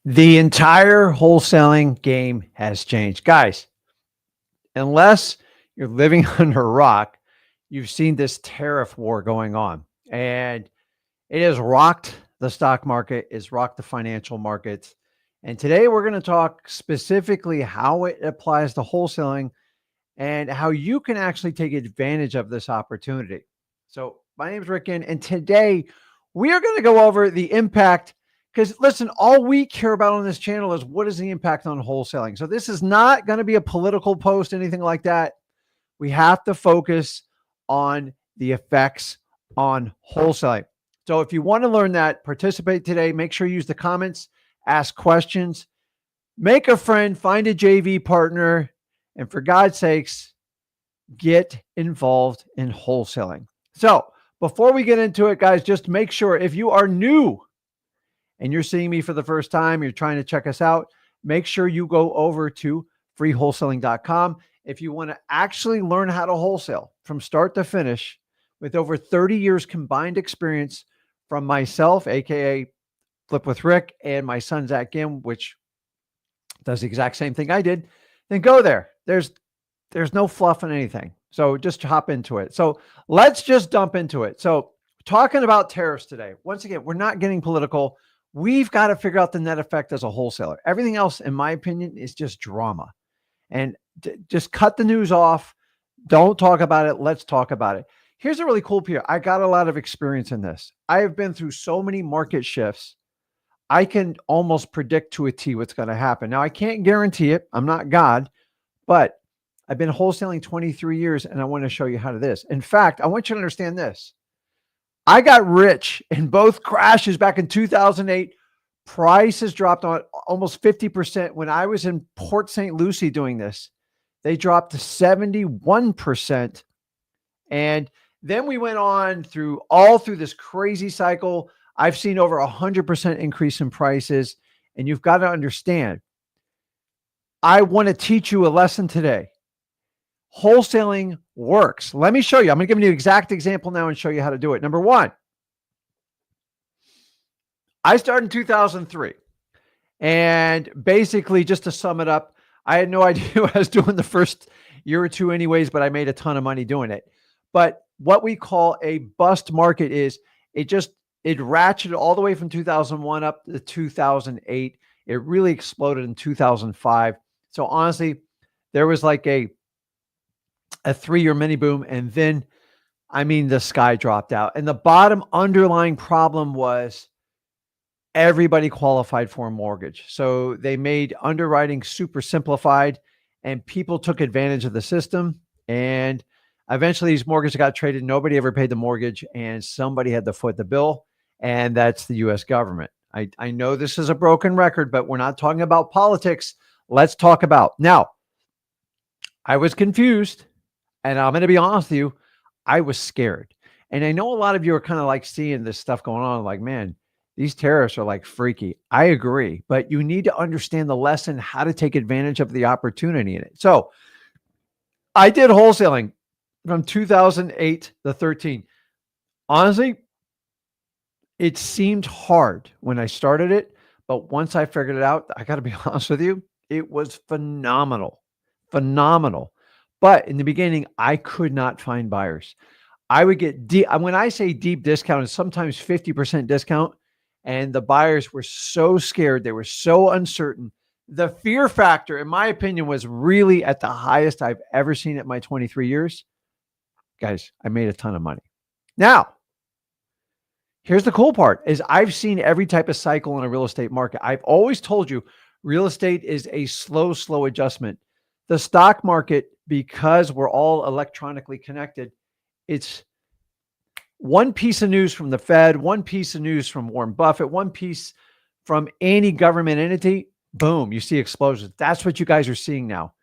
The entire wholesaling game has changed. Guys, unless you're living under a rock, you've seen this tariff war going on. And it has rocked the stock market, it's rocked the financial markets. And today we're going to talk specifically how it applies to wholesaling and how you can actually take advantage of this opportunity. So, my name is Rick Ginn, and today we are going to go over the impact. Because listen, all we care about on this channel is what is the impact on wholesaling. So, this is not going to be a political post, anything like that. We have to focus on the effects on wholesaling. So, if you want to learn that, participate today. Make sure you use the comments, ask questions, make a friend, find a JV partner, and for God's sakes, get involved in wholesaling. So before we get into it, guys, just make sure if you are new and you're seeing me for the first time, you're trying to check us out, make sure you go over to freewholesaling.com. If you want to actually learn how to wholesale from start to finish with over 30 years combined experience from myself, AKA Flip with Rick, and my son, Zach Ginn, which does the exact same thing I did, then go there. There's no fluff in anything. So just hop into it. So let's just dump into it. So talking about tariffs today, once again, we're not getting political. We've got to figure out the net effect as a wholesaler. Everything else, in my opinion, is just drama. And just cut the news off. Don't talk about it. Let's talk about it. Here's a really cool PR. I got a lot of experience in this. I have been through so many market shifts. I can almost predict to a T what's going to happen. Now, I can't guarantee it. I'm not God, but I've been wholesaling 23 years, and I want to show you how to this. In fact, I want you to understand this. I got rich in both crashes back in 2008. Prices dropped on almost 50%. When I was in Port St. Lucie doing this, they dropped to 71%. And then we went on through this crazy cycle. I've seen over 100% increase in prices. And you've got to understand, I want to teach you a lesson today. Wholesaling works. Let me show you. I'm going to give you an exact example now and show you how to do it. Number one, I started in 2003. And basically, just to sum it up, I had no idea what I was doing the first year or two anyways, but I made a ton of money doing it. But what we call a bust market is it ratcheted all the way from 2001 up to 2008. It really exploded in 2005. So honestly, there was like a 3-year mini boom. And then, the sky dropped out. And the bottom underlying problem was everybody qualified for a mortgage. So they made underwriting super simplified and people took advantage of the system. And eventually these mortgages got traded. Nobody ever paid the mortgage and somebody had to foot the bill. And that's the US government. I know this is a broken record, but we're not talking about politics. Let's talk about now. I was confused. And I'm going to be honest with you, I was scared. And I know a lot of you are kind of like seeing this stuff going on, like, man, these tariffs are like freaky. I agree, but you need to understand the lesson, how to take advantage of the opportunity in it. So I did wholesaling from 2008 to 13. Honestly, it seemed hard when I started it, but once I figured it out, I got to be honest with you, it was phenomenal. But in the beginning, I could not find buyers. I would get deep. When I say deep discount, it's sometimes 50% discount. And the buyers were so scared. They were so uncertain. The fear factor, in my opinion, was really at the highest I've ever seen it in my 23 years. Guys, I made a ton of money. Now, here's the cool part is I've seen every type of cycle in a real estate market. I've always told you real estate is a slow adjustment. The stock market, because we're all electronically connected, it's one piece of news from the Fed, one piece of news from Warren Buffett, one piece from any government entity, boom, you see explosions. That's what you guys are seeing now.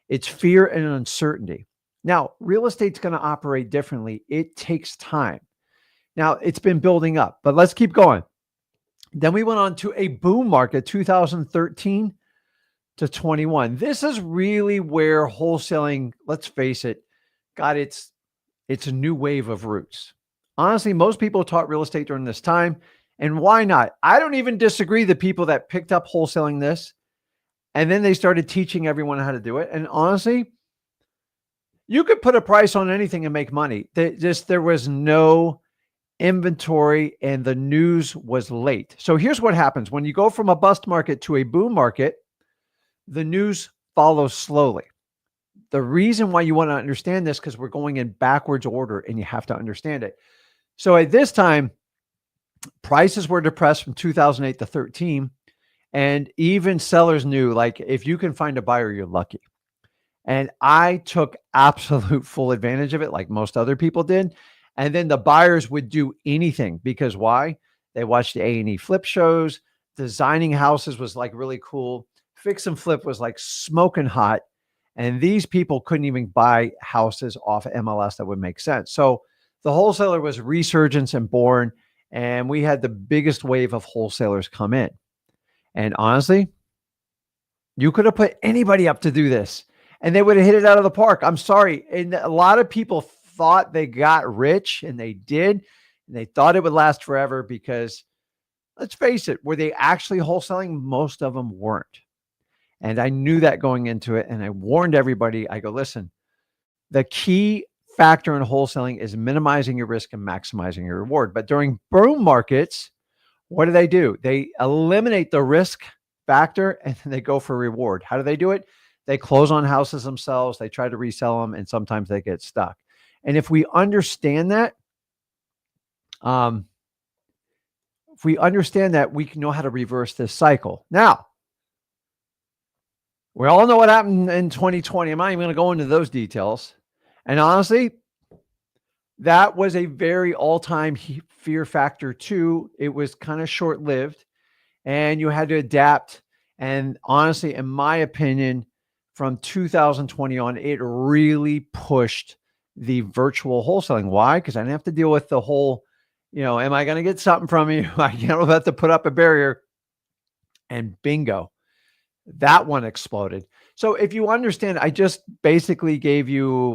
It's fear and uncertainty. Now, real estate's going to operate differently. It takes time. Now, it's been building up, but let's keep going. Then we went on to a boom market, 2013 to 21. This is really where wholesaling, let's face it, got its a new wave of roots. Honestly, most people taught real estate during this time, And why not? I don't even disagree the people that picked up wholesaling this and then they started teaching everyone how to do it. And honestly, you could put a price on anything and make money. There was no inventory and the news was late. So here's what happens. When you go from a bust market to a boom market, the news follows slowly. The reason why you want to understand this, because we're going in backwards order and you have to understand it. So at this time, prices were depressed from 2008 to 13. And even sellers knew, like, if you can find a buyer, you're lucky. And I took absolute full advantage of it, like most other people did. And then the buyers would do anything because why? They watched the A&E flip shows. Designing houses was like really cool. Fix and flip was like smoking hot. And these people couldn't even buy houses off of MLS that would make sense. So the wholesaler was resurgence and born. And we had the biggest wave of wholesalers come in. And honestly, you could have put anybody up to do this and they would have hit it out of the park. I'm sorry. And a lot of people thought they got rich and they did. And they thought it would last forever because let's face it, were they actually wholesaling? Most of them weren't. And I knew that going into it. And I warned everybody, I go, listen, the key factor in wholesaling is minimizing your risk and maximizing your reward. But during boom markets, what do? They eliminate the risk factor and then they go for reward. How do they do it? They close on houses themselves. They try to resell them and sometimes they get stuck. And if we understand that, we can know how to reverse this cycle. Now, we all know what happened in 2020. I'm not even going to go into those details. And honestly, that was a very all-time fear factor too. It was kind of short-lived and you had to adapt. And honestly, in my opinion, from 2020 on, it really pushed the virtual wholesaling. Why? Because I didn't have to deal with the whole, am I going to get something from you? I don't have to put up a barrier. And bingo, that one exploded. So if you understand, I just basically gave you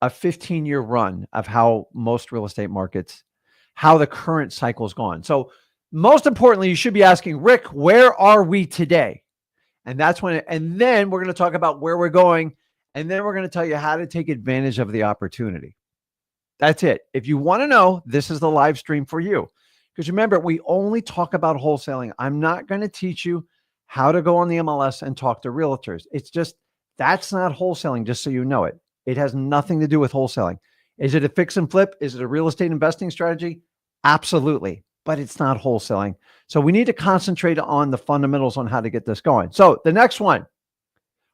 a 15-year run of how most real estate markets, how the current cycle is gone. So most importantly, you should be asking, Rick, where are we today? And that's and then we're going to talk about where we're going. And then we're going to tell you how to take advantage of the opportunity. That's it. If you want to know, this is the live stream for you. Because remember, we only talk about wholesaling. I'm not going to teach you how to go on the MLS and talk to realtors. It's just, that's not wholesaling, just so you know it. It has nothing to do with wholesaling. Is it a fix and flip? Is it a real estate investing strategy? Absolutely. But it's not wholesaling. So we need to concentrate on the fundamentals on how to get this going. So the next one,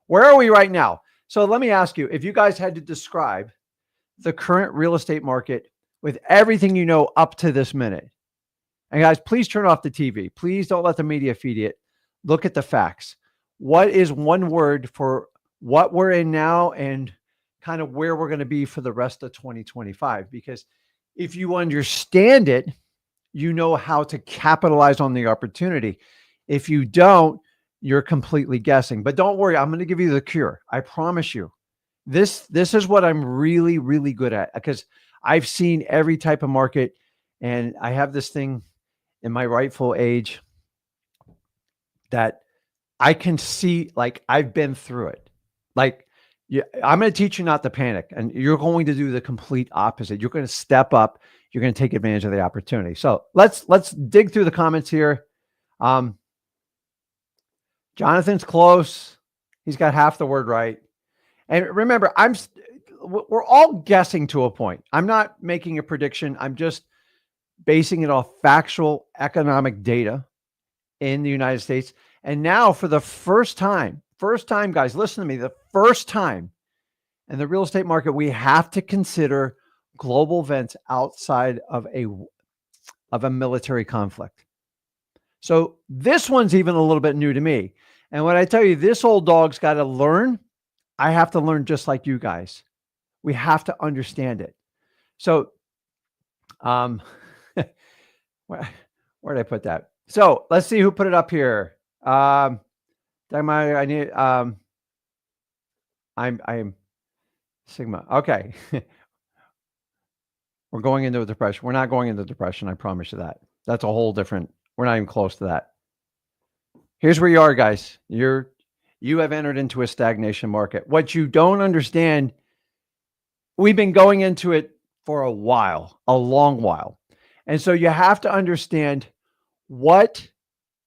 where are we right now? So let me ask you, if you guys had to describe the current real estate market with everything you know up to this minute, and guys, please turn off the TV. Please don't let the media feed it. Look at the facts. What is one word for what we're in now and kind of where we're going to be for the rest of 2025? Because if you understand it, you know how to capitalize on the opportunity. If you don't, you're completely guessing. But don't worry, I'm going to give you the cure. I promise you. This is what I'm really, really good at, because I've seen every type of market and I have this thing in my rightful age that I can see, like, I've been through it. Like, I'm going to teach you not to panic, and you're going to do the complete opposite. You're going to step up. You're going to take advantage of the opportunity. So let's dig through the comments here. Jonathan's close. He's got half the word right. And remember, we're all guessing to a point. I'm not making a prediction. I'm just basing it off factual economic data in the United States. And now for the first time, guys, listen to me, the first time in the real estate market, we have to consider global events outside of a military conflict. So this one's even a little bit new to me. And when I tell you this old dog's got to learn, I have to learn just like you guys. We have to understand it. So, where did I put that? So let's see who put it up here. I'm Sigma. Okay. We're going into a depression. We're not going into depression. I promise you that. That's a whole different, we're not even close to that. Here's where you are, guys. You have entered into a stagnation market. What you don't understand, we've been going into it for a while, a long while. And so you have to understand what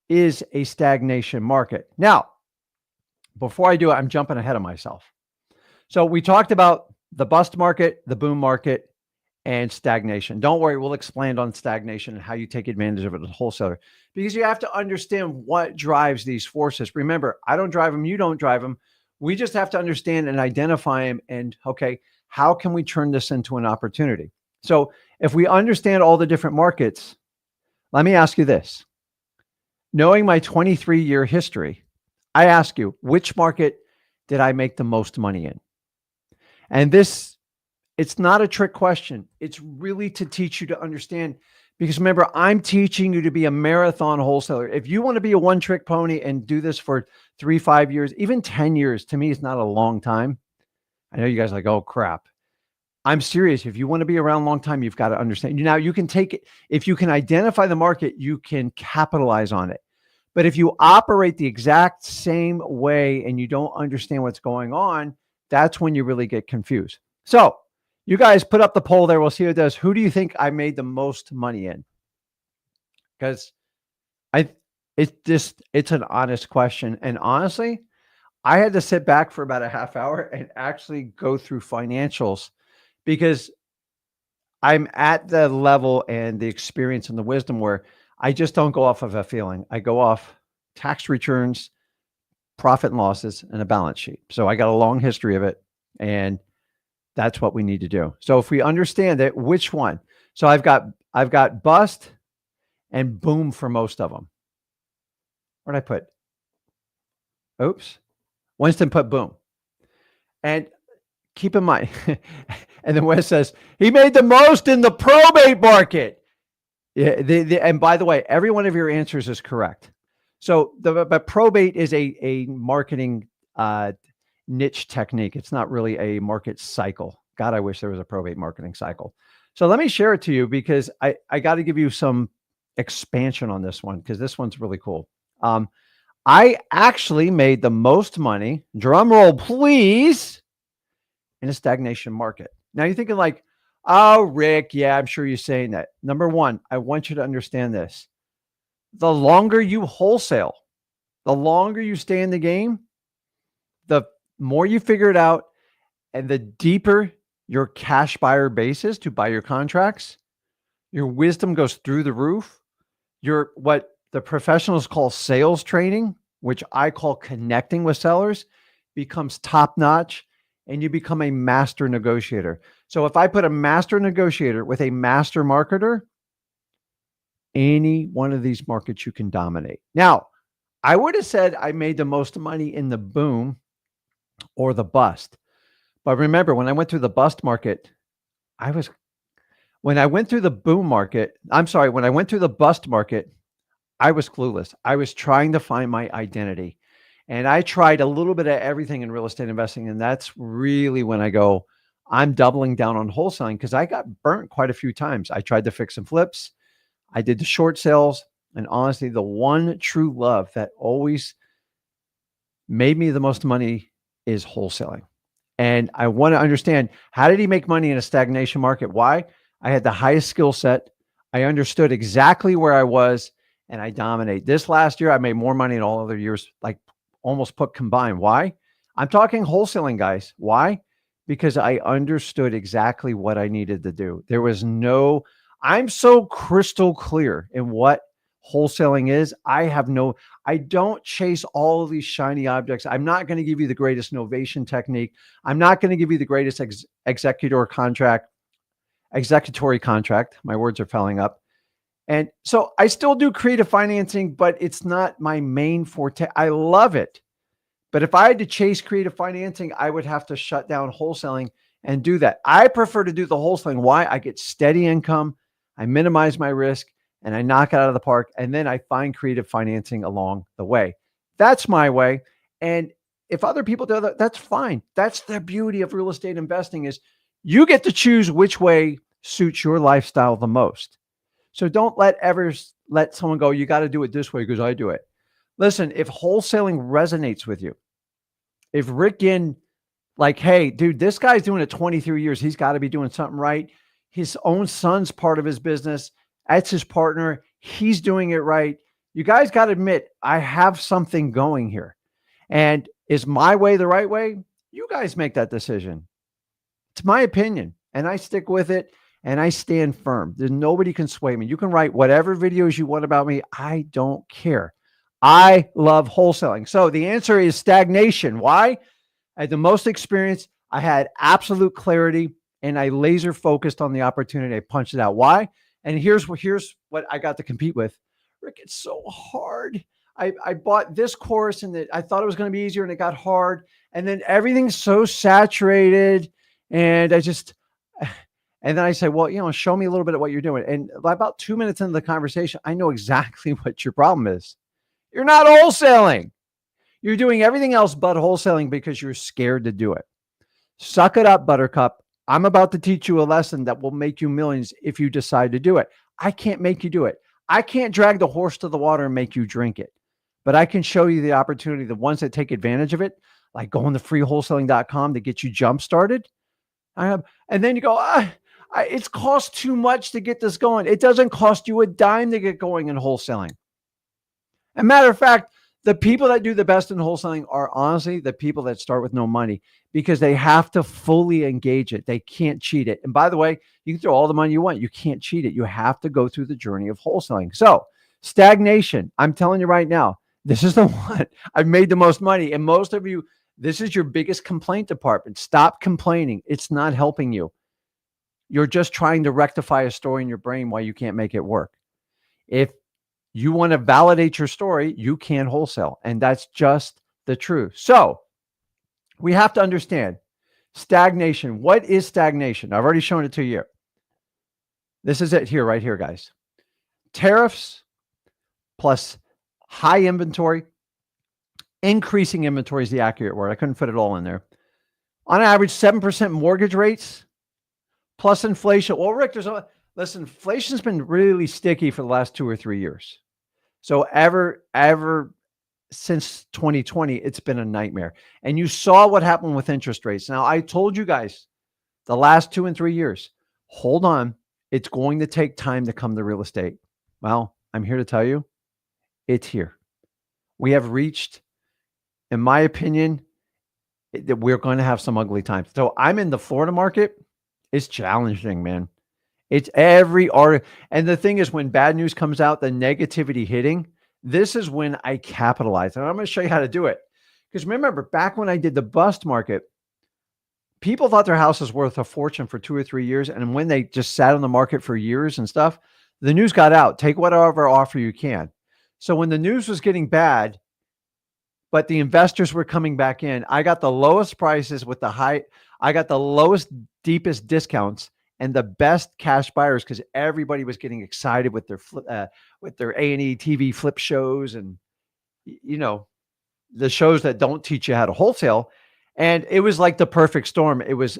is a stagnation market. Now, before I do it, I'm jumping ahead of myself. So we talked about the bust market, the boom market, and stagnation. Don't worry, we'll expand on stagnation and how you take advantage of it as a wholesaler, because you have to understand what drives these forces. Remember, I don't drive them, you don't drive them. We just have to understand and identify them. And okay, how can we turn this into an opportunity? So if we understand all the different markets, let me ask you this. Knowing my 23-year history, I ask you, which market did I make the most money in? And this, it's not a trick question. It's really to teach you to understand, because remember, I'm teaching you to be a marathon wholesaler. If you want to be a one-trick pony and do this for 3, 5 years, even 10 years, to me, is not a long time. I know you guys are like, oh crap. I'm serious. If you want to be around a long time, you've got to understand. Now you can take it. If you can identify the market, you can capitalize on it. But if you operate the exact same way and you don't understand what's going on, that's when you really get confused. So you guys put up the poll there. We'll see what it does. Who do you think I made the most money in? Because it's an honest question. And honestly, I had to sit back for about a half hour and actually go through financials, because I'm at the level and the experience and the wisdom where I just don't go off of a feeling. I go off tax returns, profit and losses, and a balance sheet. So I got a long history of it, and that's what we need to do. So if we understand it, which one? So I've got bust and boom for most of them. Where'd I put? Oops. Winston put boom. And keep in mind, and then Wes says, he made the most in the probate market. Yeah, and by the way, every one of your answers is correct. So but probate is a marketing niche technique. It's not really a market cycle. God, I wish there was a probate marketing cycle. So let me share it to you, because I got to give you some expansion on this one, because this one's really cool. I actually made the most money, drum roll please, in a stagnation market. Now you're thinking like, oh, Rick, yeah, I'm sure you're saying that. Number one, I want you to understand this. The longer you wholesale, the longer you stay in the game, the more you figure it out, and the deeper your cash buyer base is to buy your contracts, your wisdom goes through the roof. Your what the professionals call sales training, which I call connecting with sellers, becomes top notch, and you become a master negotiator. So if I put a master negotiator with a master marketer, any one of these markets you can dominate. Now, I would have said I made the most money in the boom or the bust. But remember, when I went through the bust market, when I went through the boom market, when I went through the bust market, I was clueless. I was trying to find my identity. And I tried a little bit of everything in real estate investing. And that's really when I go, I'm doubling down on wholesaling, because I got burnt quite a few times. I tried to fix and flips. I did the short sales. And honestly, the one true love that always made me the most money is wholesaling. And I want to understand, how did he make money in a stagnation market? Why? I had the highest skill set. I understood exactly where I was, and I dominate. This last year, I made more money than all other years, like almost put combined. Why? I'm talking wholesaling, guys. Why? Because I understood exactly what I needed to do. I'm so crystal clear in what wholesaling is. I don't chase all of these shiny objects. I'm not going to give you the greatest novation technique. I'm not going to give you the greatest executory contract. My words are falling up. And so I still do creative financing, but it's not my main forte. I love it. But if I had to chase creative financing, I would have to shut down wholesaling and do that. I prefer to do the wholesaling. Why? I get steady income. I minimize my risk, and I knock it out of the park. And then I find creative financing along the way. That's my way. And if other people do that, that's fine. That's the beauty of real estate investing, is you get to choose which way suits your lifestyle the most. So don't let someone go, you got to do it this way because I do it. Listen, if wholesaling resonates with you, if Rick Ginn, like, hey, dude, this guy's doing it 23 years. He's got to be doing something right. His own son's part of his business. That's his partner. He's doing it right. You guys got to admit, I have something going here. And is my way the right way? You guys make that decision. It's my opinion, and I stick with it, and I stand firm. There's nobody can sway me. You can write whatever videos you want about me. I don't care. I love wholesaling. So the answer is stagnation. Why? I had the most experience. I had absolute clarity, and I laser focused on the opportunity. I punched it out. Why? And here's what I got to compete with. Rick, it's so hard. I bought this course and I thought it was going to be easier and it got hard. And then everything's so saturated. And and then I say, well, show me a little bit of what you're doing. And about 2 minutes into the conversation, I know exactly what your problem is. You're not wholesaling. You're doing everything else but wholesaling because you're scared to do it. Suck it up, Buttercup. I'm about to teach you a lesson that will make you millions if you decide to do it. I can't make you do it. I can't drag the horse to the water and make you drink it, but I can show you the opportunity, the ones that take advantage of it, like going to freewholesaling.com to get you jump started. And then you go, it's cost too much to get this going. It doesn't cost you a dime to get going in wholesaling. As a matter of fact, the people that do the best in wholesaling are honestly the people that start with no money because they have to fully engage it. They can't cheat it. And by the way, you can throw all the money you want. You can't cheat it. You have to go through the journey of wholesaling. So stagnation, I'm telling you right now, this is the one I've made the most money. And most of you, this is your biggest complaint department. Stop complaining. It's not helping you. You're just trying to rectify a story in your brain why you can't make it work. If you want to validate your story, you can't wholesale. And that's just the truth. So we have to understand stagnation. What is stagnation? I've already shown it to you. This is it here, right here, guys. Tariffs plus high inventory. Increasing inventory is the accurate word. I couldn't fit it all in there. On average, 7% mortgage rates plus inflation. Well, Rick, listen, inflation's been really sticky for the last 2 or 3 years. So ever since 2020, it's been a nightmare. And you saw what happened with interest rates. Now, I told you guys the last 2 and 3 years, hold on. It's going to take time to come to real estate. Well, I'm here to tell you, it's here. We have reached, in my opinion, that we're going to have some ugly times. So I'm in the Florida market. It's challenging, man. It's every article. And the thing is, when bad news comes out, the negativity hitting, this is when I capitalize. And I'm going to show you how to do it. Because remember, back when I did the bust market, people thought their house was worth a fortune for 2 or 3 years. And when they just sat on the market for years and stuff, the news got out. Take whatever offer you can. So when the news was getting bad, but the investors were coming back in, I got the lowest prices with I got the lowest, deepest discounts and the best cash buyers because everybody was getting excited with their A&E TV flip shows and, the shows that don't teach you how to wholesale. And it was like the perfect storm. It was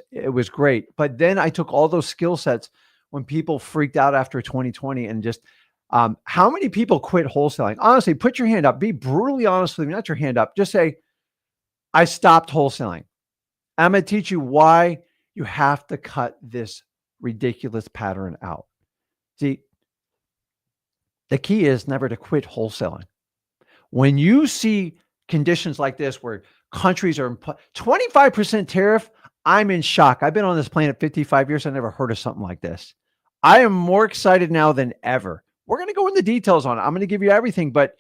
great. But then I took all those skill sets when people freaked out after 2020 and just, how many people quit wholesaling? Honestly, put your hand up. Be brutally honest with me, not your hand up. Just say, I stopped wholesaling. I'm going to teach you why you have to cut this ridiculous pattern out. See, the key is never to quit wholesaling. When you see conditions like this where countries are 25% tariff, I'm in shock. I've been on this planet 55 years. I never heard of something like this. I am more excited now than ever. We're going to go into details on it. I'm going to give you everything, but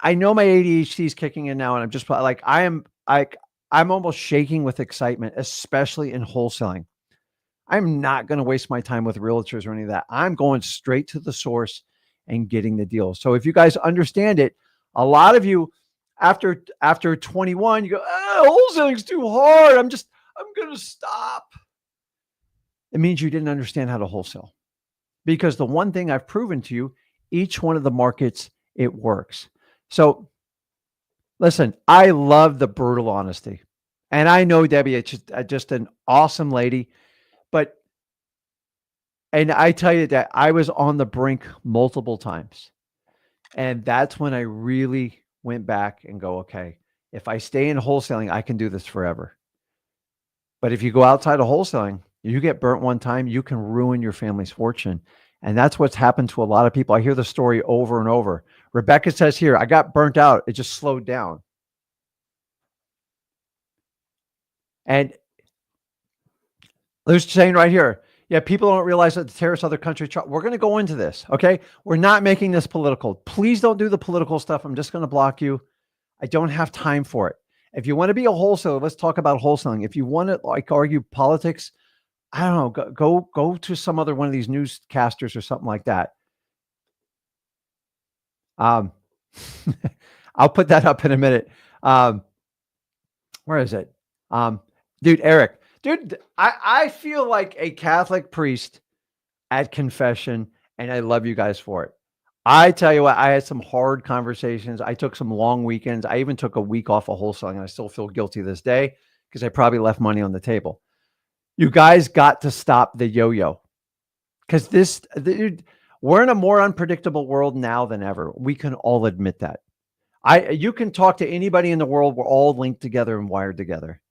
I know my ADHD is kicking in now, and I'm just I'm almost shaking with excitement, especially in wholesaling. I'm not going to waste my time with realtors or any of that. I'm going straight to the source and getting the deal. So if you guys understand it, a lot of you after 21, you go, wholesaling's too hard. I'm going to stop. It means you didn't understand how to wholesale. Because the one thing I've proven to you, each one of the markets, it works. So listen, I love the brutal honesty. And I know Debbie, it's just an awesome lady. But And I tell you that I was on the brink multiple times. And that's when I really went back and go, okay, if I stay in wholesaling, I can do this forever. But if you go outside of wholesaling, you get burnt one time, you can ruin your family's fortune. And that's what's happened to a lot of people. I hear the story over and over. Rebecca says here, I got burnt out. It just slowed down. And there's saying right here, yeah, people don't realize that the tariffs other countries. We're going to go into this. Okay. We're not making this political. Please don't do the political stuff. I'm just going to block you. I don't have time for it. If you want to be a wholesaler, let's talk about wholesaling. If you want to like argue politics, I don't know, go to some other one of these newscasters or something like that. I'll put that up in a minute. Where is it? Dude, Eric, dude, I feel like a Catholic priest at confession, and I love you guys for it. I tell you what, I had some hard conversations. I took some long weekends. I even took a week off of wholesaling, and I still feel guilty this day because I probably left money on the table. You guys got to stop the yo-yo because we're in a more unpredictable world now than ever. We can all admit that. You can talk to anybody in the world. We're all linked together and wired together.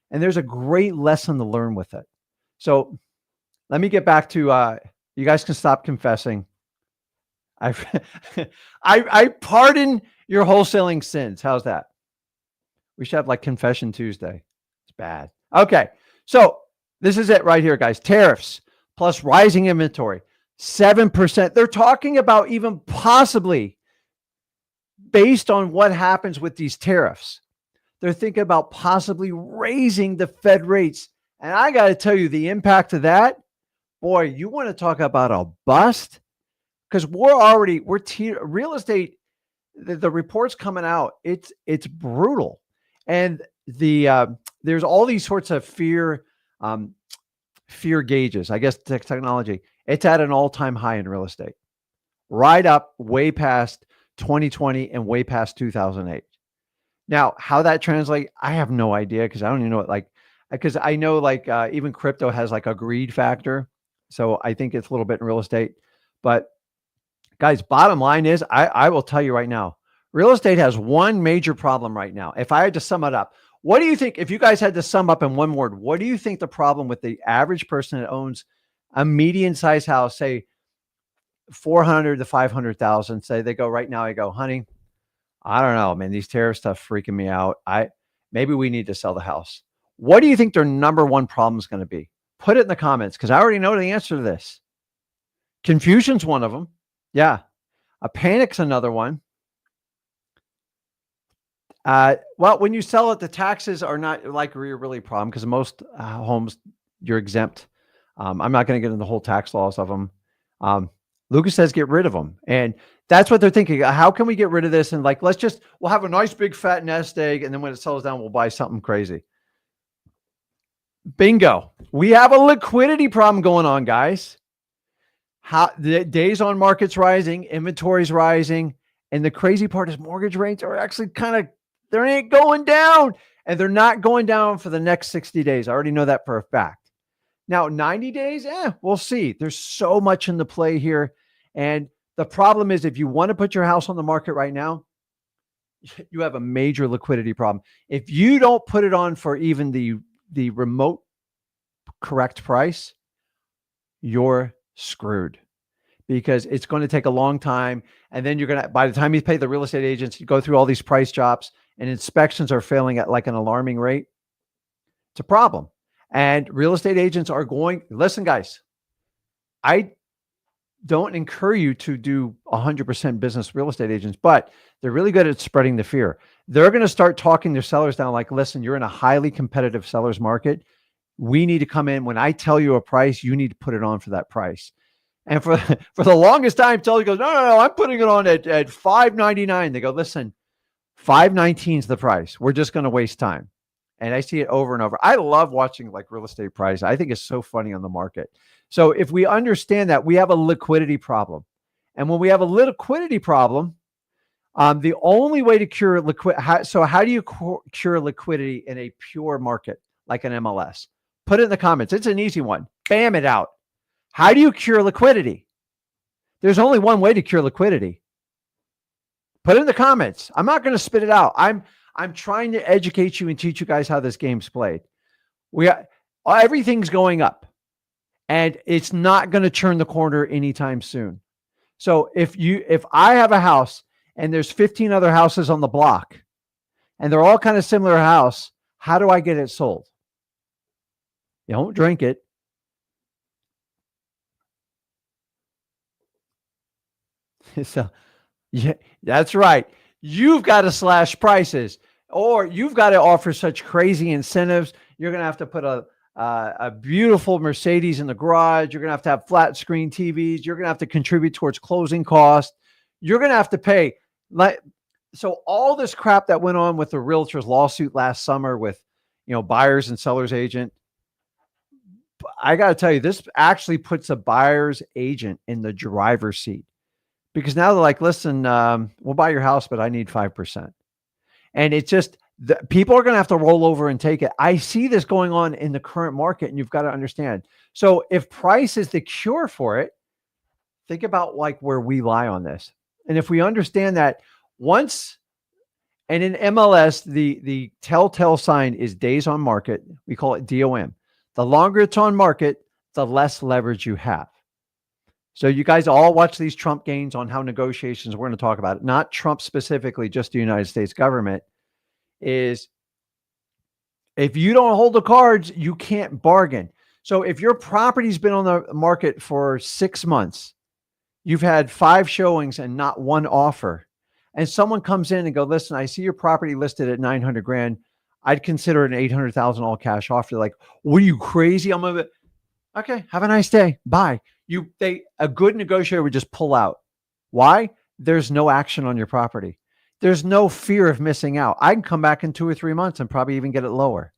And there's a great lesson to learn with it. So let me get back to, you guys can stop confessing. I pardon your wholesaling sins. How's that? We should have like Confession Tuesday. It's bad. Okay. So this is it right here, guys. Tariffs plus rising inventory, 7%. They're talking about even possibly based on what happens with these tariffs. They're thinking about possibly raising the Fed rates. And I got to tell you, the impact of that, boy, you want to talk about a bust? Because real estate, the reports coming out, it's brutal. And there's all these sorts of fear gauges, I guess, technology. It's at an all-time high in real estate, right up way past 2020 and way past 2008. Now, how that translates, I have no idea because I don't even know what, because I know even crypto has like a greed factor. So I think it's a little bit in real estate. But guys, bottom line is, I will tell you right now, real estate has one major problem right now. If I had to sum it up, what do you think, if you guys had to sum up in one word, what do you think the problem with the average person that owns a median sized house, say 400 to 500,000, say they go right now, I go, honey, I don't know, man, these tariff stuff freaking me out. Maybe we need to sell the house. What do you think their number one problem is going to be? Put it in the comments because I already know the answer to this. Confusion's one of them. Yeah. A panic's another one. Well, when you sell it, the taxes are not really a problem because most homes, you're exempt. I'm not going to get into the whole tax laws of them. Lucas says get rid of them. And that's what they're thinking. How can we get rid of this? And we'll have a nice big fat nest egg. And then when it settles down, we'll buy something crazy. Bingo. We have a liquidity problem going on, guys. The days on market's rising, inventory's rising. And the crazy part is mortgage rates are actually they ain't going down, and they're not going down for the next 60 days. I already know that for a fact. Now, 90 days, we'll see. There's so much in the play here. And the problem is if you want to put your house on the market right now, you have a major liquidity problem. If you don't put it on for even the remote correct price, you're screwed because it's going to take a long time. And then by the time you pay the real estate agents, you go through all these price drops and inspections are failing at like an alarming rate. It's a problem. And real estate agents are listen, guys, I don't encourage you to do 100% business real estate agents, but they're really good at spreading the fear. They're going to start talking their sellers down like, listen, you're in a highly competitive seller's market. We need to come in. When I tell you a price, you need to put it on for that price. And for the longest time, Tully goes, no, I'm putting it on at $599. They go, listen, $519 is the price. We're just going to waste time. And I see it over and over. I love watching real estate price. I think it's so funny on the market. So if we understand that, we have a liquidity problem. And when we have a liquidity problem, the only way to cure how do you cure liquidity in a pure market like an MLS? Put it in the comments. It's an easy one. Bam it out. How do you cure liquidity? There's only one way to cure liquidity. Put it in the comments. I'm not going to spit it out. I'm trying to educate you and teach you guys how this game's played. Everything's going up, and it's not going to turn the corner anytime soon. So if I have a house and there's 15 other houses on the block and they're all kind of similar house, how do I get it sold? You don't drink it. So yeah, that's right. You've got to slash prices, or you've got to offer such crazy incentives. You're going to have to put a beautiful Mercedes in the garage. You're going to have flat screen TVs. You're going to have to contribute towards closing costs. You're going to have to pay. So all this crap that went on with the realtor's lawsuit last summer with, buyers and sellers agent, I got to tell you, this actually puts a buyer's agent in the driver's seat, because now they're like, listen, we'll buy your house, but I need 5%. And it's just, people are going to have to roll over and take it. I see this going on in the current market, and you've got to understand. So if price is the cure for it, think about like where we lie on this. And if we understand that once, and in MLS, the telltale sign is days on market. We call it DOM. The longer it's on market, the less leverage you have. So you guys all watch these Trump gains on how negotiations, we're going to talk about it, not Trump specifically, just the United States government, is if you don't hold the cards, you can't bargain. So if your property's been on the market for 6 months, you've had 5 showings and not one offer, and someone comes in and go, listen, I see your property listed at 900 grand. I'd consider an 800,000 all cash offer. They're like, what are you, crazy? I'm gonna, okay, have a nice day. Bye. A good negotiator would just pull out. Why? There's no action on your property. There's no fear of missing out. I can come back in 2 or 3 months and probably even get it lower.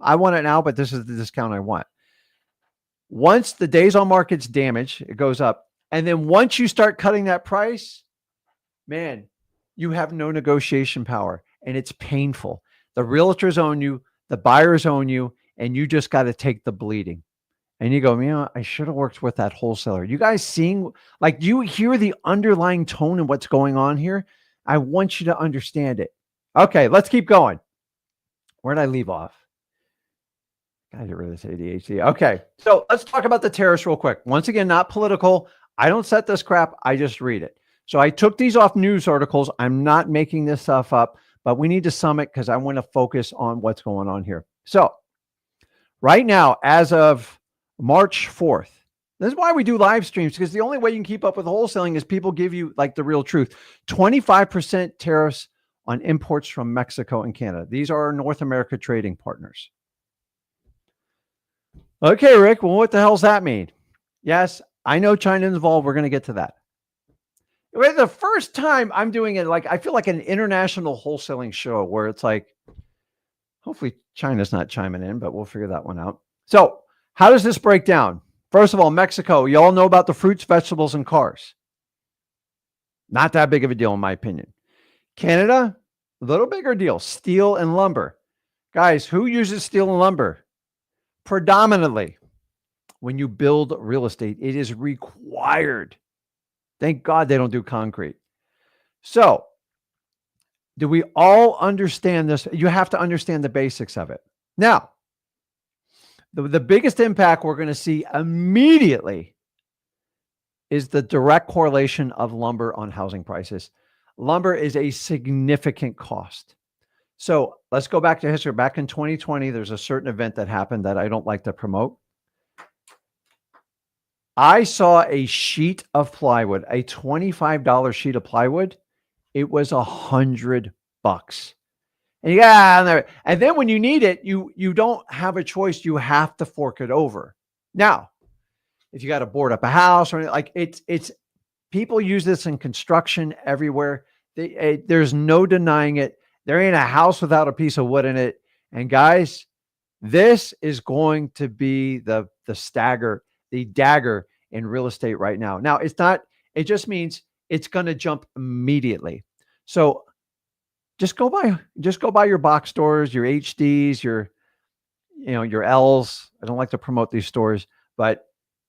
I want it now, but this is the discount I want. Once the days on market's damaged, it goes up. And then once you start cutting that price, man, you have no negotiation power, and it's painful. The realtors own you, the buyers own you, and you just got to take the bleeding. And you go, I should have worked with that wholesaler. You guys seeing, like, you hear the underlying tone and what's going on here? I want you to understand it. Okay, let's keep going. Where'd I leave off? Gotta get rid of this ADHD. Okay, so let's talk about the tariffs real quick. Once again, not political. I don't set this crap. I just read it. So I took these off news articles. I'm not making this stuff up, but we need to sum it because I want to focus on what's going on here. So right now, as of March 4th, this is why we do live streams, because the only way you can keep up with wholesaling is people give you like the real truth. 25% tariffs on imports from Mexico and Canada. These are our North America trading partners. Okay, Rick, well, what the hell's that mean? Yes, I know China's involved. We're going to get to that. The first time I'm doing it, like, I feel like an international wholesaling show where it's like, hopefully China's not chiming in, but we'll figure that one out. So how does this break down? First of all, Mexico, you all know about the fruits, vegetables, and cars. Not that big of a deal, in my opinion. Canada, a little bigger deal. Steel and lumber. Guys, who uses steel and lumber? Predominantly, when you build real estate, it is required. Thank God they don't do concrete. So, do we all understand this? You have to understand the basics of it. Now, the biggest impact we're going to see immediately is the direct correlation of lumber on housing prices. Lumber is a significant cost. So let's go back to history. Back in 2020, there's a certain event that happened that I don't like to promote. I saw a sheet of plywood, a $25 sheet of plywood. It was $100. And then when you need it, you don't have a choice. You have to fork it over. Now, if you got to board up a house or like it's people use this in construction everywhere. There's no denying it. There ain't a house without a piece of wood in it. And guys, this is going to be the dagger in real estate right now. Now, it just means it's going to jump immediately. So just go buy your box stores, your HDs, your L's. I don't like to promote these stores, but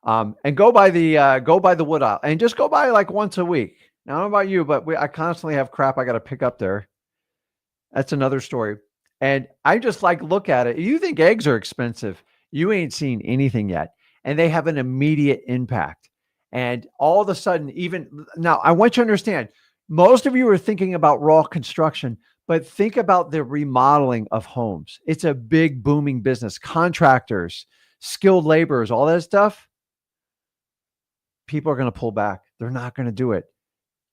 And go by the wood aisle and just go by like once a week. Now, I don't know about you, but I constantly have crap I got to pick up there. That's another story. And I just like look at it. You think eggs are expensive. You ain't seen anything yet. And they have an immediate impact. And all of a sudden, even now, I want you to understand, most of you are thinking about raw construction, but think about the remodeling of homes. It's a big booming business. Contractors, skilled laborers, all that stuff. People are going to pull back. They're not going to do it.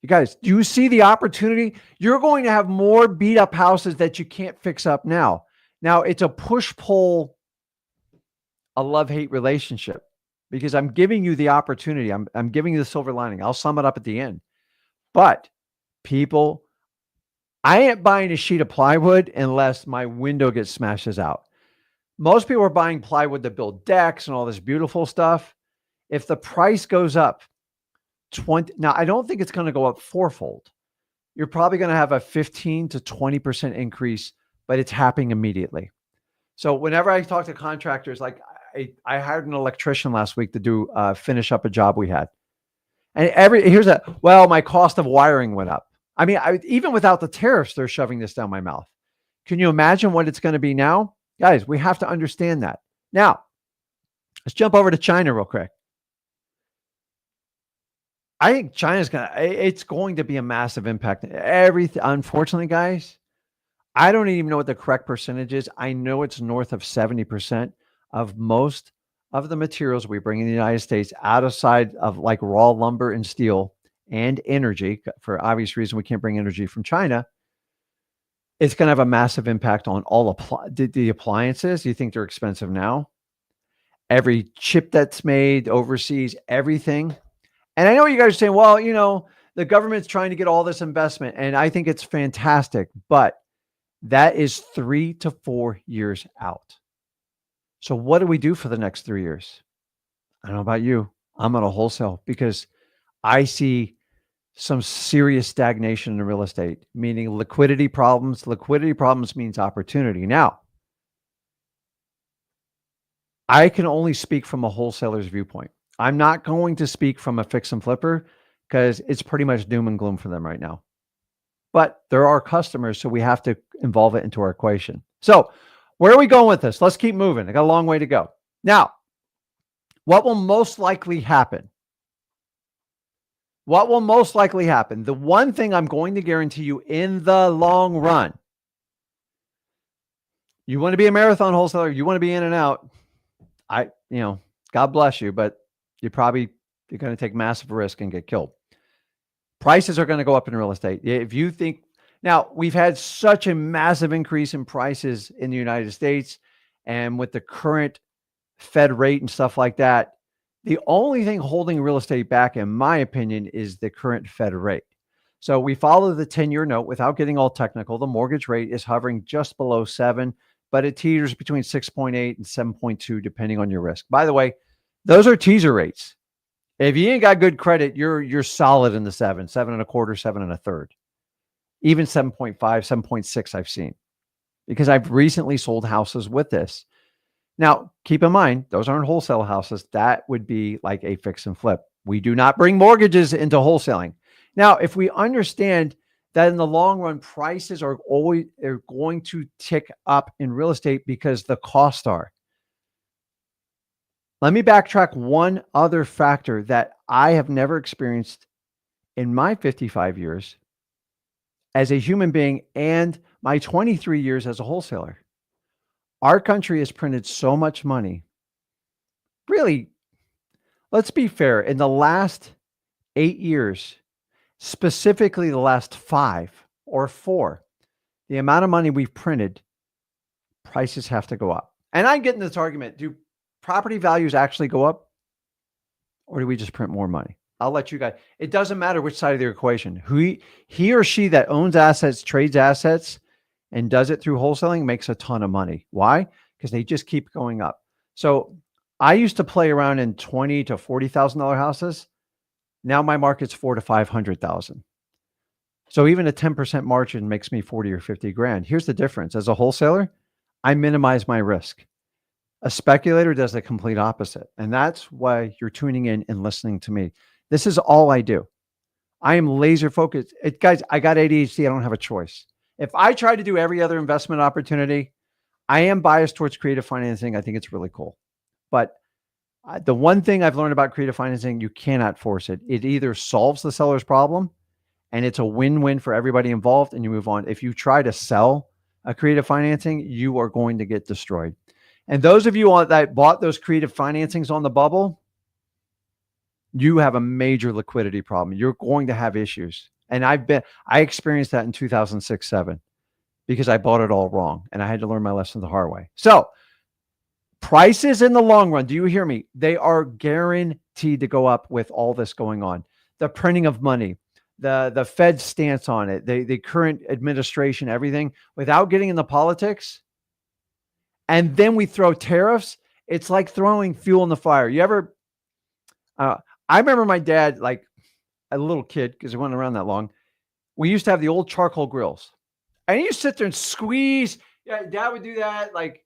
You guys, do you see the opportunity? You're going to have more beat up houses that you can't fix up now. Now it's a push-pull, a love-hate relationship because I'm giving you the opportunity. I'm giving you the silver lining. I'll sum it up at the end. But people, I ain't buying a sheet of plywood unless my window gets smashes out. Most people are buying plywood to build decks and all this beautiful stuff. If the price goes up 20, now I don't think it's going to go up fourfold. You're probably going to have a 15 to 20% increase, but it's happening immediately. So whenever I talk to contractors, like I hired an electrician last week to do finish up a job we had. And here's that. Well, my cost of wiring went up. I mean, even without the tariffs, they're shoving this down my mouth. Can you imagine what it's going to be now? Guys, we have to understand that. Now, let's jump over to China real quick. I think China's it's going to be a massive impact. Everything, unfortunately, guys, I don't even know what the correct percentage is. I know it's north of 70% of most of the materials we bring in the United States outside of like raw lumber and steel and energy. For obvious reason, we can't bring energy from China. It's going to have a massive impact on all the appliances. You think they're expensive now? Every chip that's made overseas, everything. And I know you guys are saying, well, you know, the government's trying to get all this investment, and I think it's fantastic, but that is 3 to 4 years out. So what do we do for the next 3 years? I don't know about you. I'm going to wholesale because I see some serious stagnation in real estate, meaning liquidity problems. Liquidity problems means opportunity. Now, I can only speak from a wholesaler's viewpoint. I'm not going to speak from a fix and flipper because it's pretty much doom and gloom for them right now. But there are customers, so we have to involve it into our equation. So where are we going with this? Let's keep moving. I got a long way to go. Now, what will most likely happen? What will most likely happen? The one thing I'm going to guarantee you in the long run, you want to be a marathon wholesaler, you want to be in and out. God bless you, but you're going to take massive risk and get killed. Prices are going to go up in real estate. If you think now, we've had such a massive increase in prices in the United States, and with the current Fed rate and stuff like that, the only thing holding real estate back, in my opinion, is the current Fed rate. So we follow the 10-year note without getting all technical. The mortgage rate is hovering just below 7, but it teeters between 6.8 and 7.2, depending on your risk. By the way, those are teaser rates. If you ain't got good credit, you're solid in the 7, 7.25, 7 1/3, even 7.5, 7.6 I've seen, because I've recently sold houses with this. Now, keep in mind, those aren't wholesale houses. That would be like a fix and flip. We do not bring mortgages into wholesaling. Now, if we understand that in the long run, prices are going to tick up in real estate because the costs are. Let me backtrack one other factor that I have never experienced in my 55 years as a human being and my 23 years as a wholesaler. Our country has printed so much money. Really, let's be fair. In the last 8 years, specifically the last 5 or 4, the amount of money we've printed, prices have to go up. And I get in this argument, do property values actually go up, or do we just print more money? I'll let you guys. It doesn't matter which side of the equation. He or she that owns assets, trades assets, and does it through wholesaling makes a ton of money. Why? Because they just keep going up. So I used to play around in $20,000 to $40,000 houses. Now my market's $400,000 to $500,000. So even a 10% margin makes me 40 or 50 grand. Here's the difference. As a wholesaler, I minimize my risk. A speculator does the complete opposite. And that's why you're tuning in and listening to me. This is all I do. I am laser focused. Guys, I got ADHD. I don't have a choice. If I try to do every other investment opportunity, I am biased towards creative financing. I think it's really cool. But the one thing I've learned about creative financing, you cannot force it. It either solves the seller's problem and it's a win-win for everybody involved and you move on. If you try to sell a creative financing, you are going to get destroyed. And those of you that bought those creative financings on the bubble, you have a major liquidity problem. You're going to have issues. And I experienced that in 2006-07 because I bought it all wrong and I had to learn my lesson the hard way. So prices in the long run, do you hear me? They are guaranteed to go up with all this going on. The printing of money, the Fed's stance on it, the current administration, everything, without getting into politics. And then we throw tariffs. It's like throwing fuel in the fire. You ever, I remember my dad, like a little kid, because he wasn't around that long. We used to have the old charcoal grills. And he used to sit there and squeeze. Yeah, Dad would do that, like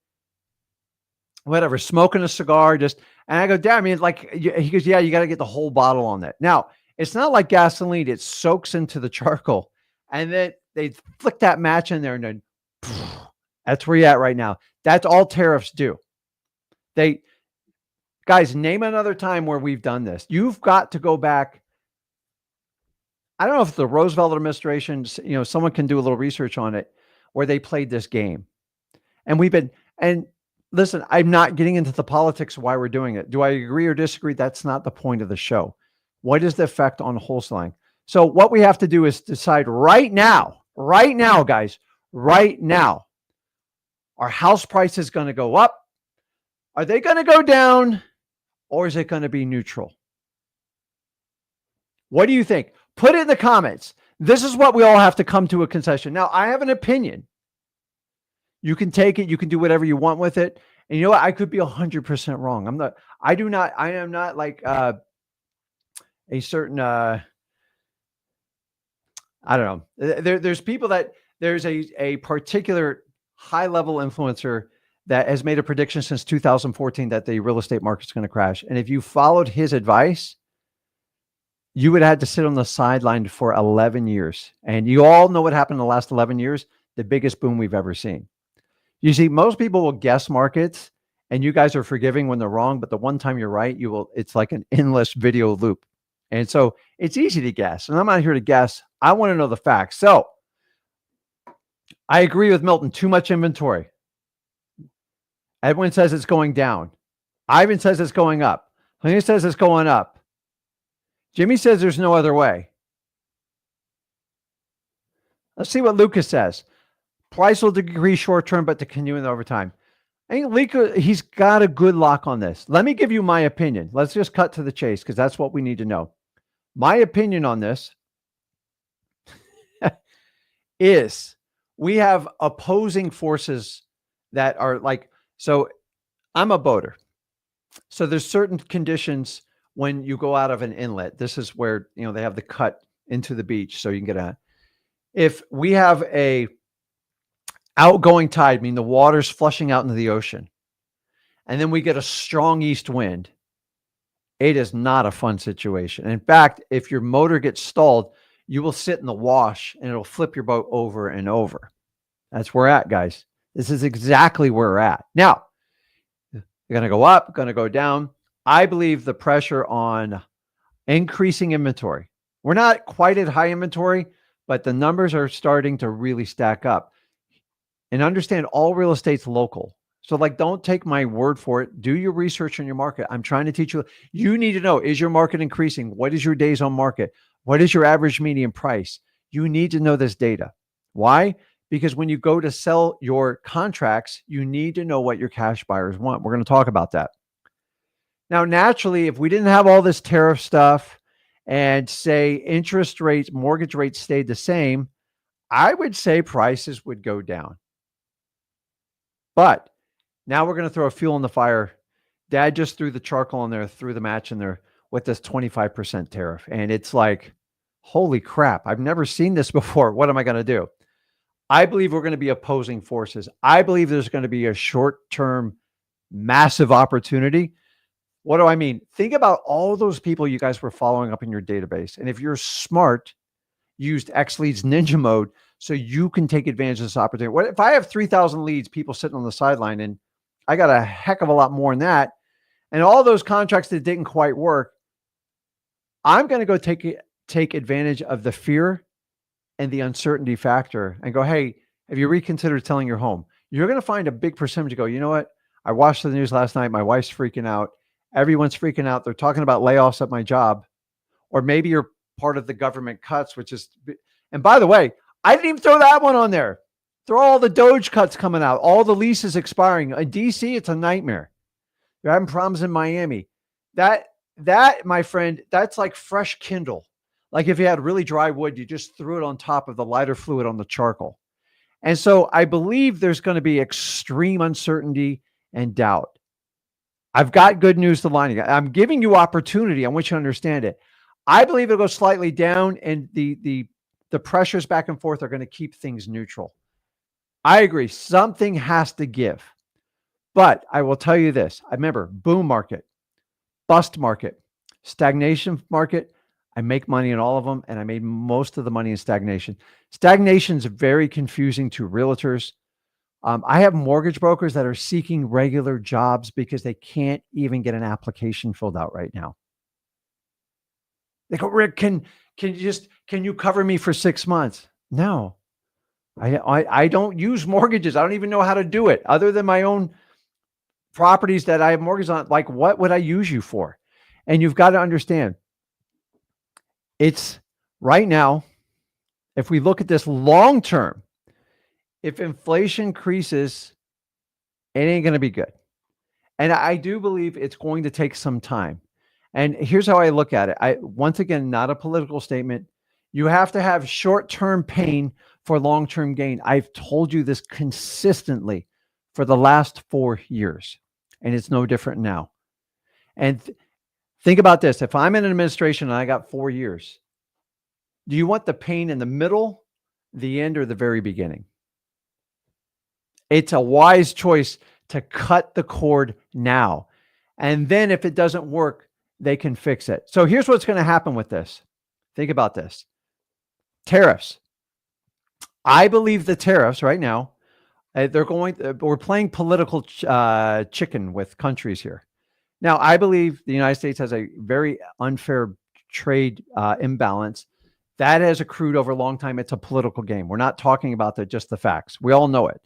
whatever, smoking a cigar. And I go, Dad, I mean, like, he goes, yeah, you got to get the whole bottle on that. Now, it's not like gasoline. It soaks into the charcoal. And then they flick that match in there and then that's where you're at right now. That's all tariffs do. Guys, name another time where we've done this. You've got to go back. I don't know if the Roosevelt administration, someone can do a little research on it, where they played this game. And listen, I'm not getting into the politics of why we're doing it. Do I agree or disagree? That's not the point of the show. What is the effect on wholesaling? So what we have to do is decide right now, guys, right now, are house prices going to go up? Are they going to go down? Or is it going to be neutral? What do you think? Put it in the comments. This is what we all have to come to a concession. Now, I have an opinion. You can take it. You can do whatever you want with it. And you know what? I could be 100% wrong. I am not like a certain, I don't know. There's people there's a particular high level influencer that has made a prediction since 2014 that the real estate market's going to crash. And if you followed his advice, you would have had to sit on the sideline for 11 years. And you all know what happened in the last 11 years, the biggest boom we've ever seen. You see, most people will guess markets and you guys are forgiving when they're wrong, but the one time you're right, it's like an endless video loop. And so it's easy to guess. And I'm not here to guess. I want to know the facts. So I agree with Milton, too much inventory. Edwin says it's going down. Ivan says it's going up. Helena says it's going up. Jimmy says there's no other way. Let's see what Lucas says. Price will decrease short term, but to continue over time. I think Lucas, he's got a good lock on this. Let me give you my opinion. Let's just cut to the chase because that's what we need to know. My opinion on this is we have opposing forces that are like, so I'm a boater. So there's certain conditions when you go out of an inlet. This is where, they have the cut into the beach so you can get out. If we have a outgoing tide, meaning the water's flushing out into the ocean, and then we get a strong east wind, it is not a fun situation. In fact, if your motor gets stalled, you will sit in the wash and it'll flip your boat over and over. That's where we're at, guys. This is exactly where we're at. Now, they're going to go up, going to go down. I believe the pressure on increasing inventory. We're not quite at high inventory, but the numbers are starting to really stack up. And understand all real estate's local. So don't take my word for it. Do your research on your market. I'm trying to teach you. You need to know, is your market increasing? What is your days on market? What is your average median price? You need to know this data. Why? Because when you go to sell your contracts, you need to know what your cash buyers want. We're going to talk about that. Now, naturally, if we didn't have all this tariff stuff and say interest rates, mortgage rates stayed the same, I would say prices would go down. But now we're going to throw a fuel in the fire. Dad just threw the charcoal in there, threw the match in there with this 25% tariff. And it's like, holy crap, I've never seen this before. What am I going to do? I believe we're going to be opposing forces. I believe there's going to be a short-term massive opportunity. What do I mean? Think about all those people you guys were following up in your database. And if you're smart, used X Leads Ninja mode so you can take advantage of this opportunity. What if I have 3,000 leads, people sitting on the sideline, and I got a heck of a lot more than that, and all those contracts that didn't quite work, I'm going to go take advantage of the fear and the uncertainty factor and go, hey, have you reconsidered selling your home? You're going to find a big percentage go, you know what? I watched the news last night. My wife's freaking out. Everyone's freaking out. They're talking about layoffs at my job. Or maybe you're part of the government cuts, which is, and by the way, I didn't even throw that one on there. Throw all the Doge cuts coming out, all the leases expiring. In DC, it's a nightmare. You're having problems in Miami. That, my friend, that's like fresh Kindle. Like if you had really dry wood, you just threw it on top of the lighter fluid on the charcoal. And so I believe there's going to be extreme uncertainty and doubt. I've got good news to line. I'm giving you opportunity. I want you to understand it. I believe it'll go slightly down, and the pressures back and forth are going to keep things neutral. I agree. Something has to give. But I will tell you this. I remember boom market, bust market, stagnation market. I make money in all of them, and I made most of the money in stagnation. Stagnation is very confusing to realtors. I have mortgage brokers that are seeking regular jobs because they can't even get an application filled out right now. They go, Rick, can you cover me for 6 months? No, I don't use mortgages. I don't even know how to do it other than my own properties that I have mortgages on. Like, what would I use you for? And you've got to understand, it's right now, if we look at this long term, if inflation increases, it ain't going to be good. And I do believe it's going to take some time. And here's how I look at it. Once again, not a political statement. You have to have short-term pain for long-term gain. I've told you this consistently for the last 4 years, and it's no different now. And think about this. If I'm in an administration and I got 4 years, do you want the pain in the middle, the end, or the very beginning? It's a wise choice to cut the cord now. And then if it doesn't work, they can fix it. So here's what's going to happen with this. Think about this. Tariffs. I believe the tariffs right now, we're playing political chicken with countries here. Now, I believe the United States has a very unfair trade imbalance. That has accrued over a long time. It's a political game. We're not talking about just the facts. We all know it.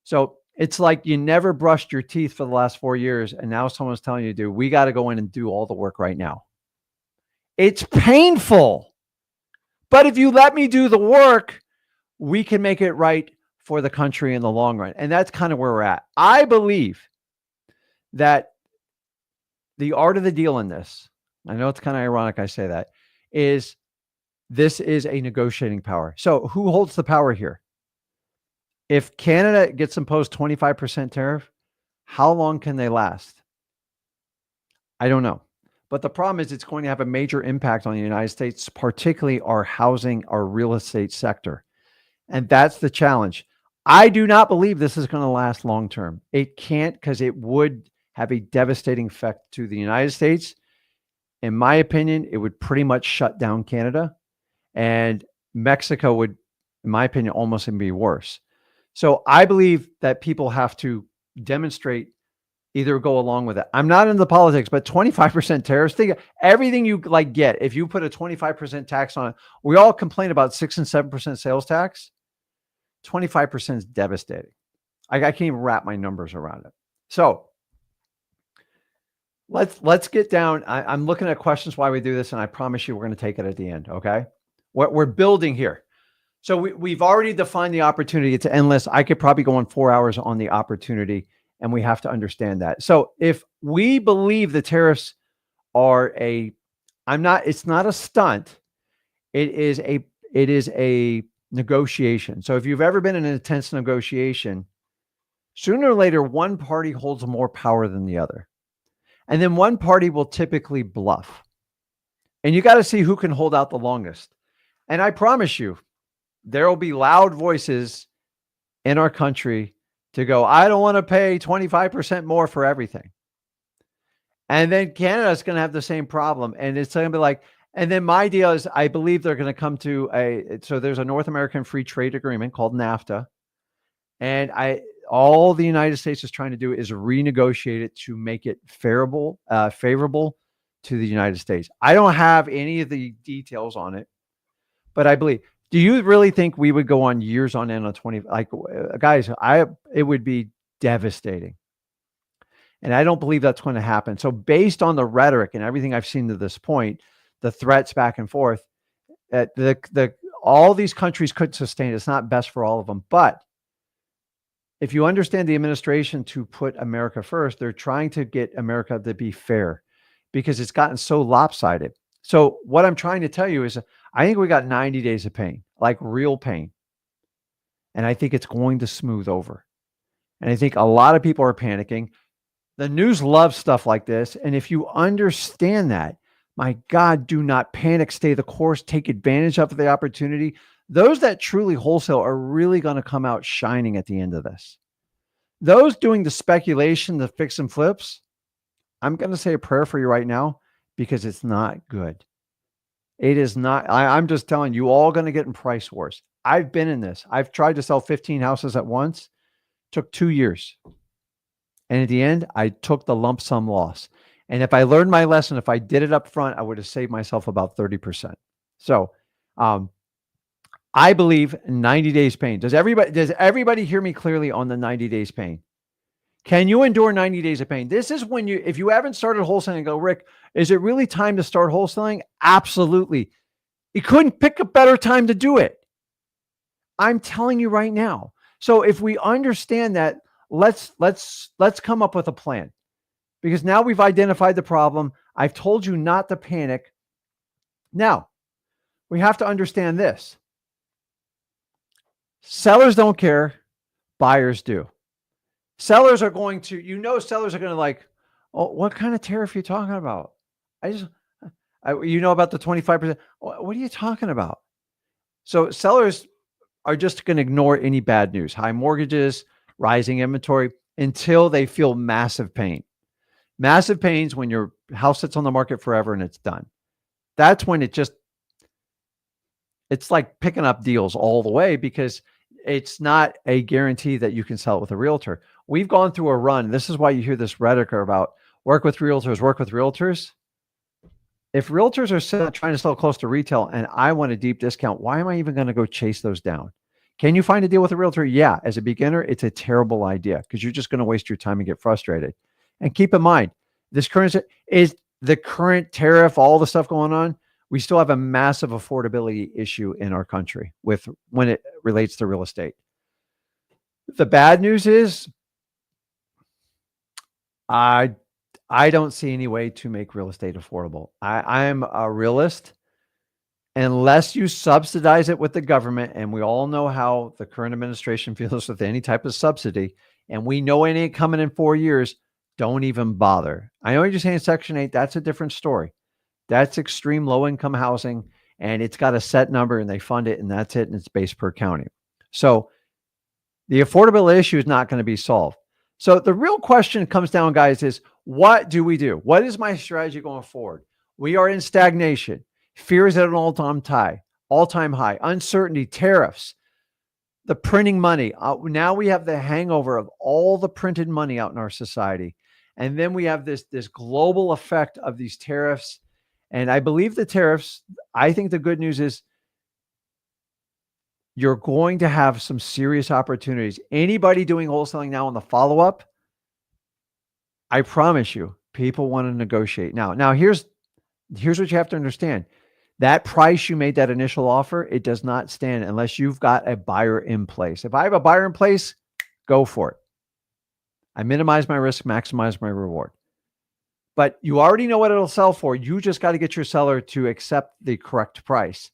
So it's like you never brushed your teeth for the last 4 years, and now someone's telling you, we got to go in and do all the work right now. It's painful. But if you let me do the work, we can make it right for the country in the long run. And that's kind of where we're at. I believe that the art of the deal in this, I know it's kind of ironic I say that, is this is a negotiating power. So who holds the power here? If Canada gets imposed 25% tariff, how long can they last? I don't know. But the problem is it's going to have a major impact on the United States, particularly our housing, our real estate sector. And that's the challenge. I do not believe this is going to last long term. It can't, because it would have a devastating effect to the United States. In my opinion, it would pretty much shut down Canada. And Mexico would, in my opinion, almost even be worse. So I believe that people have to demonstrate, either go along with it. I'm not into politics, but 25% tariffs, think everything you get. If you put a 25% tax on it, we all complain about 6 and 7% sales tax. 25% is devastating. I can't even wrap my numbers around it. So let's get down. I'm looking at questions why we do this, and I promise you we're going to take it at the end. Okay. What we're building here. So we've already defined the opportunity. It's endless. I could probably go on 4 hours on the opportunity, and we have to understand that. So if we believe the tariffs are it's not a stunt. It is a negotiation. So if you've ever been in an intense negotiation, sooner or later, one party holds more power than the other. And then one party will typically bluff. And you got to see who can hold out the longest. And I promise you, there will be loud voices in our country to go, I don't want to pay 25% more for everything. And then Canada's going to have the same problem. And it's going to be like, and then my deal is I believe they're going to come to so there's a North American Free Trade Agreement called NAFTA. And all the United States is trying to do is renegotiate it to make it favorable to the United States. I don't have any of the details on it, but I believe. Do you really think we would go on years on end on 20? Like, guys, it would be devastating. And I don't believe that's going to happen. So based on the rhetoric and everything I've seen to this point, the threats back and forth, all these countries could sustain. It's not best for all of them. But if you understand the administration to put America first, they're trying to get America to be fair because it's gotten so lopsided. So what I'm trying to tell you is I think we got 90 days of pain, like real pain. And I think it's going to smooth over. And I think a lot of people are panicking. The news loves stuff like this. And if you understand that, my God, do not panic, stay the course, take advantage of the opportunity. Those that truly wholesale are really going to come out shining at the end of this. Those doing the speculation, the fix and flips, I'm going to say a prayer for you right now because it's not good. It is not. I'm just telling you, all going to get in price wars. I've been in this. I've tried to sell 15 houses at once. Took 2 years. And at the end, I took the lump sum loss. And if I learned my lesson, if I did it up front, I would have saved myself about 30%. So I believe 90 days pain. Does everybody hear me clearly on the 90 days pain? Can you endure 90 days of pain? This is when if you haven't started wholesaling, go, Rick, is it really time to start wholesaling? Absolutely. You couldn't pick a better time to do it. I'm telling you right now. So if we understand that, let's come up with a plan, because now we've identified the problem. I've told you not to panic. Now we have to understand this. Sellers don't care. Buyers do. Sellers are going to, sellers are going to like, oh, what kind of tariff are you talking about? About the 25%. What are you talking about? So sellers are just going to ignore any bad news, high mortgages, rising inventory, until they feel massive pain. Massive pains when your house sits on the market forever and it's done. That's when it's like picking up deals all the way, because it's not a guarantee that you can sell it with a realtor. We've gone through a run. This is why you hear this rhetoric about work with realtors, work with realtors. If realtors are trying to sell close to retail and I want a deep discount, why am I even going to go chase those down? Can you find a deal with a realtor? Yeah. As a beginner, it's a terrible idea because you're just going to waste your time and get frustrated. And keep in mind, this is the current tariff, all the stuff going on. We still have a massive affordability issue in our country when it relates to real estate. The bad news is I don't see any way to make real estate affordable. I am a realist. Unless you subsidize it with the government, and we all know how the current administration feels with any type of subsidy, and we know it ain't coming in 4 years, don't even bother. I know you're saying Section 8, that's a different story. That's extreme low-income housing, and it's got a set number, and they fund it, and that's it, and it's based per county. So the affordability issue is not going to be solved. So the real question comes down, guys, is what do we do? What is my strategy going forward? We are in stagnation. Fear is at an all-time high, uncertainty, tariffs, the printing money. Now we have the hangover of all the printed money out in our society. And then we have this global effect of these tariffs. And I believe the tariffs, I think the good news is you're going to have some serious opportunities. Anybody doing wholesaling now on the follow-up, I promise you, people want to negotiate. Now here's what you have to understand. That price you made that initial offer, it does not stand unless you've got a buyer in place. If I have a buyer in place, go for it. I minimize my risk, maximize my reward. But you already know what it'll sell for. You just got to get your seller to accept the correct price.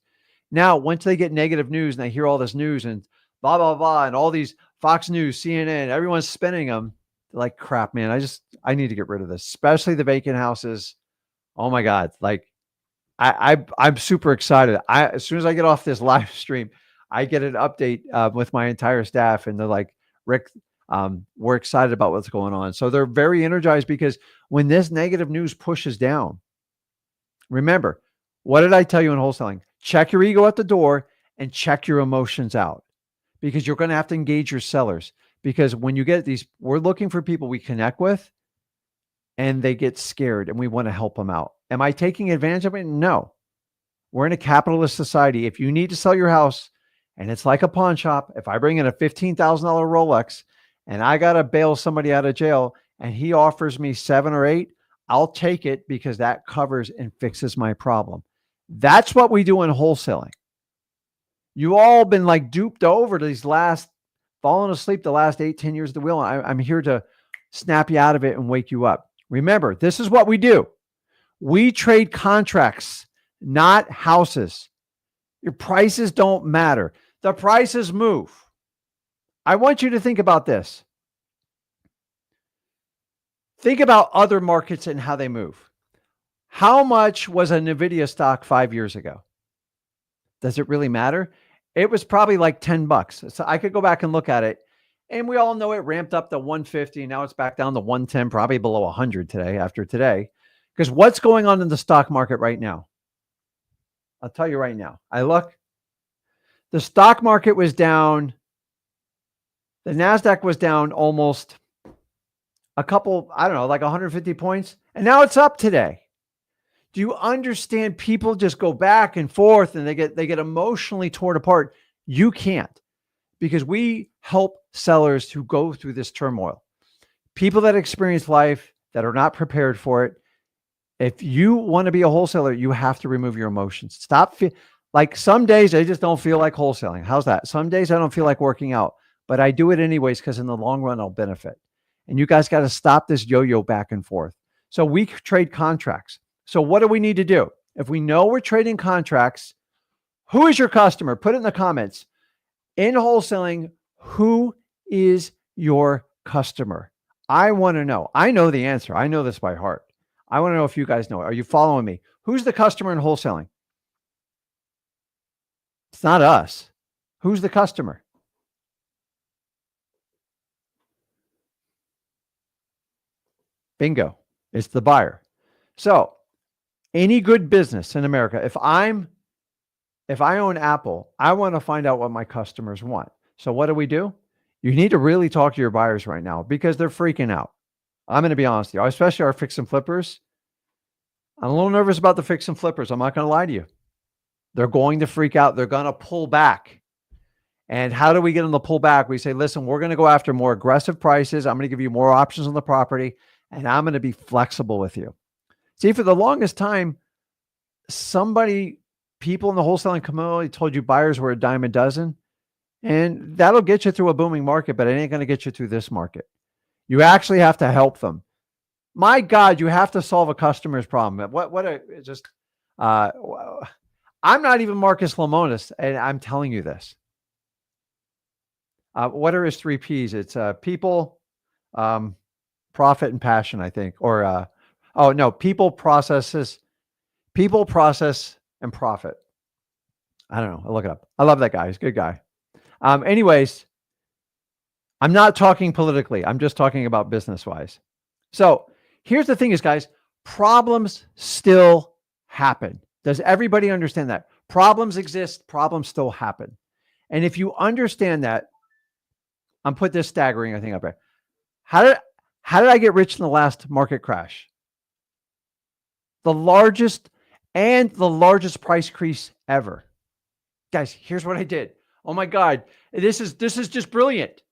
Now, once they get negative news and they hear all this news and blah, blah, blah, and all these Fox News, CNN, everyone's spinning them, they're like, crap, man, I need to get rid of this, especially the vacant houses. Oh my God. Like, I'm super excited. As soon as I get off this live stream, I get an update with my entire staff, and they're like, Rick, We're excited about what's going on. So they're very energized because when this negative news pushes down, remember, what did I tell you in wholesaling? Check your ego at the door and check your emotions out, because you're going to have to engage your sellers. Because when you get these, we're looking for people we connect with and they get scared and we want to help them out. Am I taking advantage of it? No. We're in a capitalist society. If you need to sell your house and it's like a pawn shop, if I bring in a $15,000 Rolex and I got to bail somebody out of jail and he offers me 7 or 8, I'll take it because that covers and fixes my problem. That's what we do in wholesaling. You all been like duped over these fallen asleep the last 8-10 years of the wheel. I'm here to snap you out of it and wake you up. Remember, this is what we do. We trade contracts, not houses. Your prices don't matter. The prices move. I want you to think about this. Think about other markets and how they move. How much was a Nvidia stock 5 years ago? Does it really matter? It was probably like $10. So I could go back and look at it. And we all know it ramped up to 150. Now it's back down to 110, probably below 100 today after today. Because what's going on in the stock market right now? I'll tell you right now. I look, the stock market was down. The NASDAQ was down almost a couple, I don't know, like 150 points. And now it's up today. Do you understand? People just go back and forth and they get emotionally torn apart. You can't, because we help sellers who go through this turmoil. People that experience life that are not prepared for it. If you want to be a wholesaler, you have to remove your emotions. Stop. Like some days I just don't feel like wholesaling. How's that? Some days I don't feel like working out, but I do it anyways because in the long run I'll benefit. And you guys got to stop this yo-yo back and forth. So we trade contracts. So what do we need to do? If we know we're trading contracts, who is your customer? Put it in the comments. In wholesaling, who is your customer? I want to know. I know the answer. I know this by heart. I want to know if you guys know it. Are you following me? Who's the customer in wholesaling? It's not us. Who's the customer? Bingo. It's the buyer. So any good business in America, if I own Apple, I want to find out what my customers want. So what do? You need to really talk to your buyers right now because they're freaking out. I'm going to be honest with you, especially our fix and flippers. I'm a little nervous about the fix and flippers. I'm not going to lie to you. They're going to freak out. They're going to pull back. And how do we get them to pull back? We say, listen, we're going to go after more aggressive prices. I'm going to give you more options on the property, and I'm going to be flexible with you. See, for the longest time, people in the wholesaling community told you buyers were a dime a dozen, and that'll get you through a booming market, but it ain't going to get you through this market. You actually have to help them. My God, you have to solve a customer's problem. I'm not even Marcus Lemonis, and I'm telling you this. What are his 3 Ps? It's people, profit, and passion, I think. Or, people, process, and profit. I don't know. I'll look it up. I love that guy. He's a good guy. Anyways, I'm not talking politically. I'm just talking about business-wise. So here's the thing is, guys, problems still happen. Does everybody understand that? Problems exist. Problems still happen. And if you understand that, I'm put this staggering, I think, up there. How did I get rich in the last market crash? The largest price increase ever. Guys, here's what I did. Oh my God, this is just brilliant.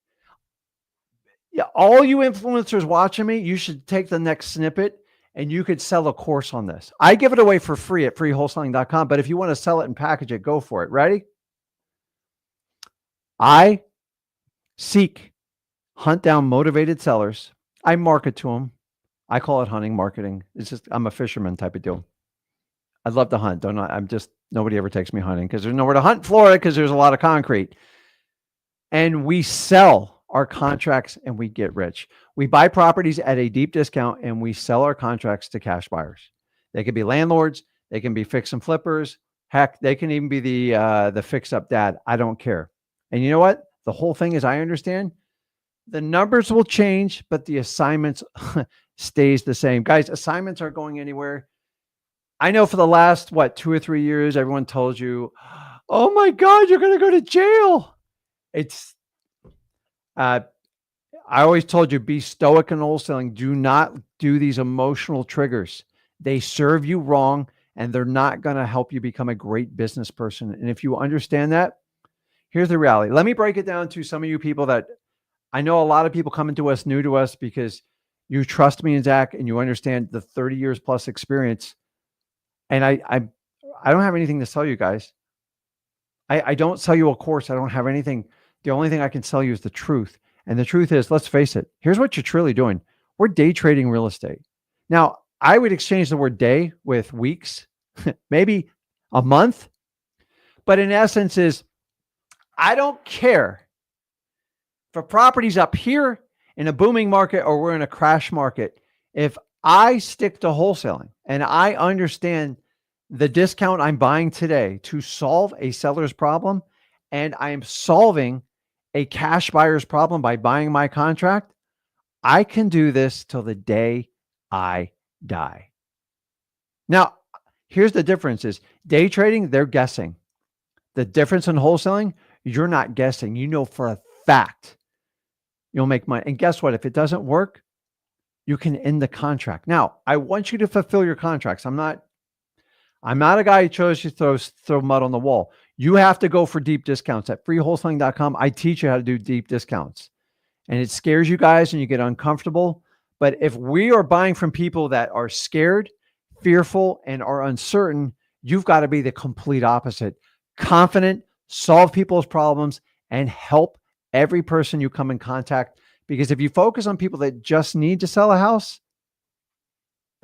Yeah, all you influencers watching me, you should take the next snippet and you could sell a course on this. I give it away for free at freewholesaling.com, but if you want to sell it and package it, go for it. Ready? I hunt down motivated sellers. I market to them. I call it hunting marketing. It's just, I'm a fisherman type of deal. I love to hunt. Nobody ever takes me hunting because there's nowhere to hunt in Florida because there's a lot of concrete. And we sell our contracts and we get rich. We buy properties at a deep discount and we sell our contracts to cash buyers. They could be landlords. They can be fix and flippers. Heck, they can even be the fix up dad. I don't care. And you know what? The whole thing is, I understand The numbers will change, but the assignments stays the same. Guys, assignments aren't going anywhere. I know for the last, 2 or 3 years, everyone told you, oh my God, you're going to go to jail. It's, I always told you, be stoic in wholesaling. Do not do these emotional triggers. They serve you wrong and they're not going to help you become a great business person. And if you understand that, here's the reality. Let me break it down to some of you people that I know a lot of people coming to us, new to us, because you trust me and Zach and you understand the 30 years plus experience. And I don't have anything to sell you guys. I don't sell you a course. I don't have anything. The only thing I can sell you is the truth. And the truth is, let's face it, here's what you're truly doing. We're day trading real estate. Now, I would exchange the word day with weeks, maybe a month. But in essence is, I don't care if a property's up here in a booming market or we're in a crash market. If I stick to wholesaling and I understand the discount I'm buying today to solve a seller's problem, and I am solving a cash buyer's problem by buying my contract, I can do this till the day I die. Now, here's the difference is day trading, they're guessing. The difference in wholesaling, you're not guessing. You know for a fact you'll make money. And guess what? If it doesn't work, you can end the contract. Now, I want you to fulfill your contracts. I'm not a guy who chose to throw mud on the wall. You have to go for deep discounts. At freewholesaling.com, I teach you how to do deep discounts. And it scares you guys and you get uncomfortable. But if we are buying from people that are scared, fearful, and are uncertain, you've got to be the complete opposite. Confident, solve people's problems, and help every person you come in contact. Because if you focus on people that just need to sell a house,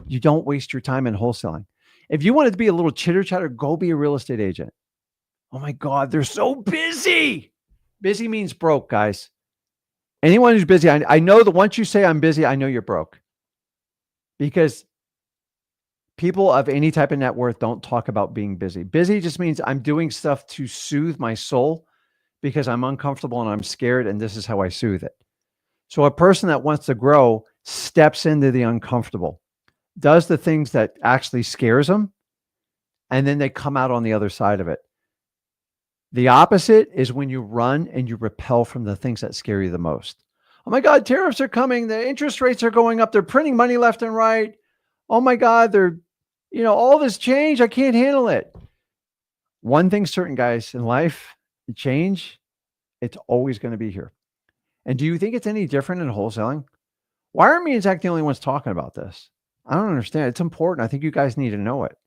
you don't waste your time in wholesaling. If you wanted to be a little chitter chatter, go be a real estate agent. Oh my God, they're so busy. Busy means broke, guys. Anyone who's busy, I know that once you say I'm busy, I know you're broke. Because people of any type of net worth don't talk about being busy. Busy just means I'm doing stuff to soothe my soul because I'm uncomfortable and I'm scared, and this is how I soothe it. So a person that wants to grow steps into the uncomfortable, does the things that actually scares them, and then they come out on the other side of it. The opposite is when you run and you repel from the things that scare you the most. Oh my God, tariffs are coming. The interest rates are going up. They're printing money left and right. Oh my God, they're, all this change. I can't handle it. One thing's certain, guys, in life, change, it's always going to be here. And do you think it's any different in wholesaling? Why aren't me and Zach the only ones talking about this? I don't understand. It's important. I think you guys need to know it.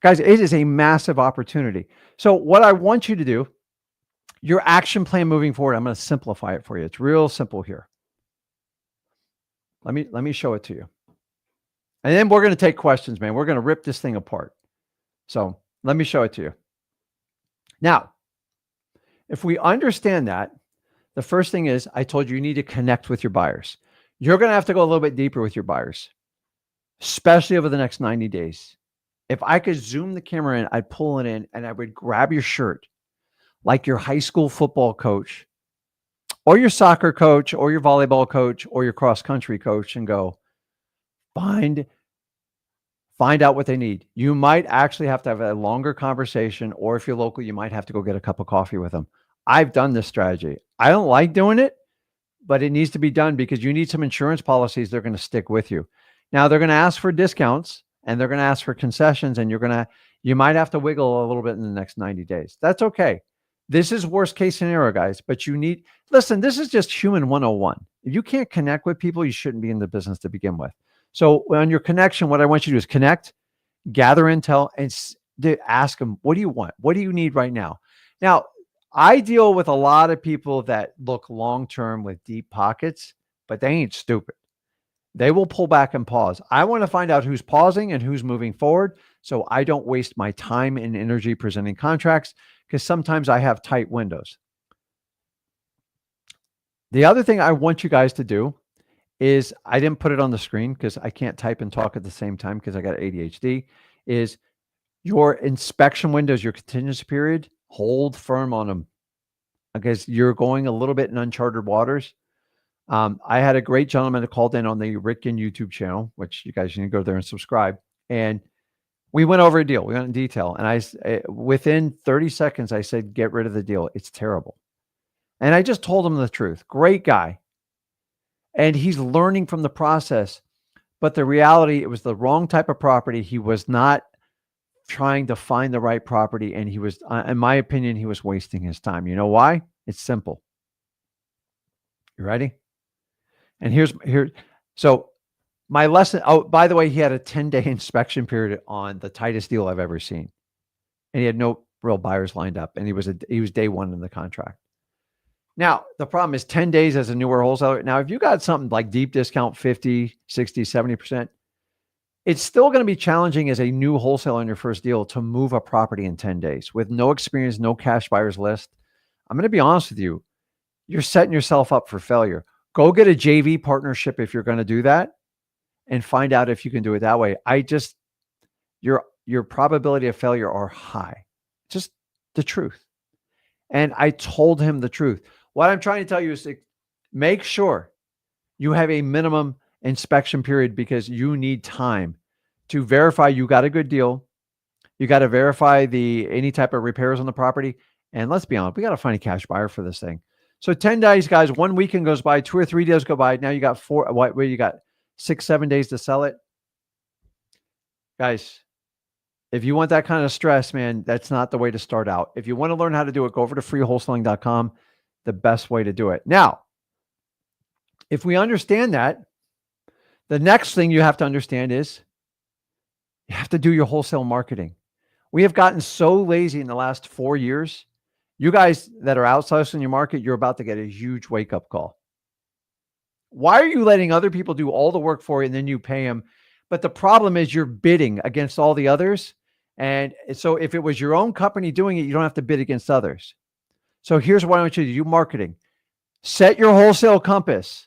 Guys, it is a massive opportunity. So what I want you to do, your action plan moving forward, I'm going to simplify it for you. It's real simple here. Let me show it to you. And then we're going to take questions, man. We're going to rip this thing apart. So let me show it to you. Now, if we understand that, the first thing is I told you you need to connect with your buyers. You're going to have to go a little bit deeper with your buyers, especially over the next 90 days. If I could zoom the camera in, I'd pull it in and I would grab your shirt like your high school football coach or your soccer coach or your volleyball coach or your cross country coach and go find out what they need. You might actually have to have a longer conversation, or if you're local, you might have to go get a cup of coffee with them. I've done this strategy. I don't like doing it, but it needs to be done because you need some insurance policies. They're going to stick with you. Now they're going to ask for discounts and they're going to ask for concessions, and you might have to wiggle a little bit in the next 90 days. That's okay. This is worst case scenario, guys, but listen, this is just human 101. If you can't connect with people, you shouldn't be in the business to begin with. So on your connection, what I want you to do is connect, gather intel, and ask them, what do you want? What do you need right now? Now, I deal with a lot of people that look long-term with deep pockets, but they ain't stupid. They will pull back and pause. I want to find out who's pausing and who's moving forward so I don't waste my time and energy presenting contracts, because sometimes I have tight windows. The other thing I want you guys to do is, I didn't put it on the screen because I can't type and talk at the same time because I got ADHD, is your inspection windows, your contingency period, hold firm on them. because you're going a little bit in uncharted waters. I had a great gentleman that called in on the Rick Ginn YouTube channel, which you guys need to go there and subscribe. And we went over a deal. We went in detail. And within 30 seconds, I said, get rid of the deal. It's terrible. And I just told him the truth. Great guy. And he's learning from the process. But the reality, it was the wrong type of property. He was not trying to find the right property. And he was, in my opinion, he was wasting his time. You know why? It's simple. You ready? And here's so my lesson. Oh, by the way, he had a 10-day inspection period on the tightest deal I've ever seen. And he had no real buyers lined up. And he was day one in the contract. Now, the problem is 10 days as a newer wholesaler. Now, if you got something like deep discount, 50, 60, 70%, it's still going to be challenging as a new wholesaler on your first deal to move a property in 10 days with no experience, no cash buyers list. I'm going to be honest with you. You're setting yourself up for failure. Go get a JV partnership if you're going to do that and find out if you can do it that way. Your probability of failure are high. Just the truth. And I told him the truth. What I'm trying to tell you is to make sure you have a minimum inspection period because you need time to verify you got a good deal. You got to verify any type of repairs on the property. And let's be honest, we got to find a cash buyer for this thing. So 10 days, guys, 1 weekend goes by, 2 or 3 days go by. Now you got you got 6, 7 days to sell it. Guys, if you want that kind of stress, man, that's not the way to start out. If you want to learn how to do it, go over to freewholesaling.com. The best way to do it. Now, if we understand that, the next thing you have to understand is you have to do your wholesale marketing. We have gotten so lazy in the last 4 years. You guys that are outsourcing your market, you're about to get a huge wake-up call. Why are you letting other people do all the work for you and then you pay them? But the problem is you're bidding against all the others. And so if it was your own company doing it, you don't have to bid against others. So here's what I want you to do. Marketing. Set your wholesale compass,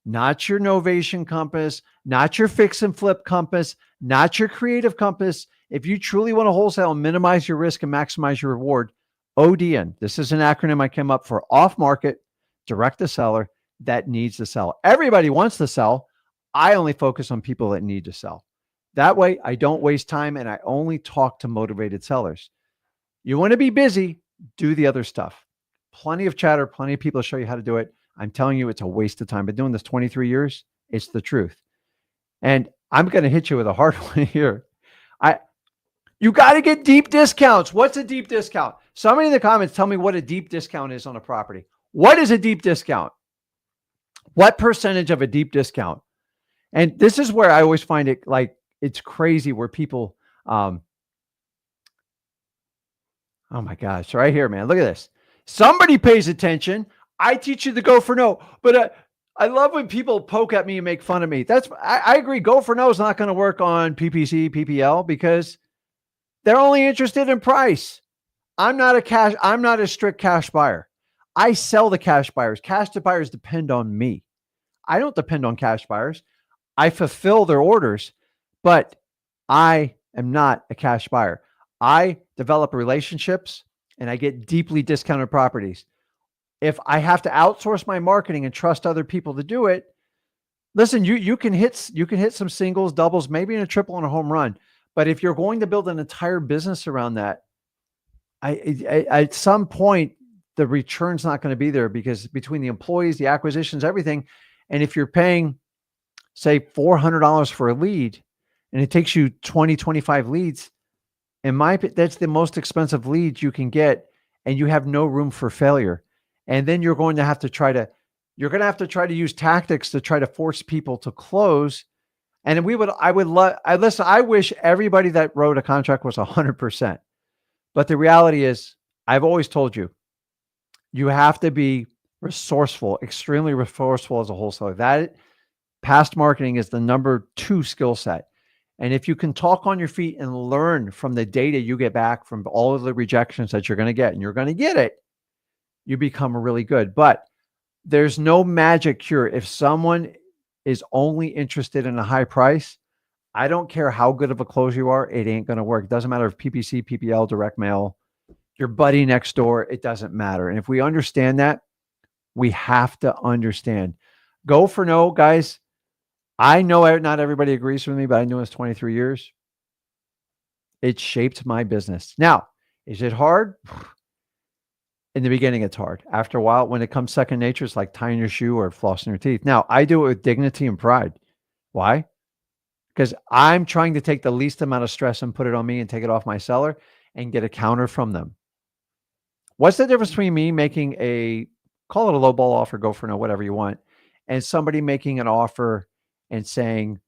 not your novation compass, not your fix and flip compass, not your creative compass. If you truly want to wholesale and minimize your risk and maximize your reward, ODN. This is an acronym I came up for: off market, direct to seller that needs to sell. Everybody wants to sell. I only focus on people that need to sell. That way I don't waste time and I only talk to motivated sellers. You want to be busy, do the other stuff. Plenty of chatter, plenty of people to show you how to do it. I'm telling you, it's a waste of time. But doing this 23 years, it's the truth. And I'm going to hit you with a hard one here. You got to get deep discounts. What's a deep discount? Somebody in the comments tell me what a deep discount is on a property. What is a deep discount? What percentage of a deep discount? And this is where I always find it like it's crazy where people, oh my gosh, right here, man. Look at this. Somebody pays attention. I teach you to go for no. But I love when people poke at me and make fun of me. I agree. Go for no is not going to work on PPC, PPL because they're only interested in price. I'm not a strict cash buyer. I sell the cash buyers. Cash to buyers depend on me. I don't depend on cash buyers. I fulfill their orders, but I am not a cash buyer. I develop relationships and I get deeply discounted properties. If I have to outsource my marketing and trust other people to do it, listen, you can hit some singles, doubles, maybe in a triple and a home run. But if you're going to build an entire business around that, at some point, the return's not going to be there because between the employees, the acquisitions, everything. And if you're paying, say, $400 for a lead and it takes you 20, 25 leads, that's the most expensive lead you can get. And you have no room for failure. And then you're going to have to try to use tactics to try to force people to close. And I wish everybody that wrote a contract was 100%. But the reality is, I've always told you, you have to be resourceful, extremely resourceful as a wholesaler. That past marketing is the number 2 skill set. And if you can talk on your feet and learn from the data you get back from all of the rejections that you're going to get, and you're going to get it, you become really good. But there's no magic cure. If someone is only interested in a high price, I don't care how good of a closer you are, it ain't going to work. It doesn't matter if PPC, PPL, direct mail, your buddy next door, it doesn't matter. And if we understand that, we have to understand. Go for no, guys. I know not everybody agrees with me, but I know it's 23 years. It shaped my business. Now, is it hard? In the beginning, it's hard. After a while, when it comes second nature, it's like tying your shoe or flossing your teeth. Now, I do it with dignity and pride. Why? Because I'm trying to take the least amount of stress and put it on me and take it off my seller and get a counter from them. What's the difference between me making call it a low ball offer, go for no, whatever you want, and somebody making an offer and saying,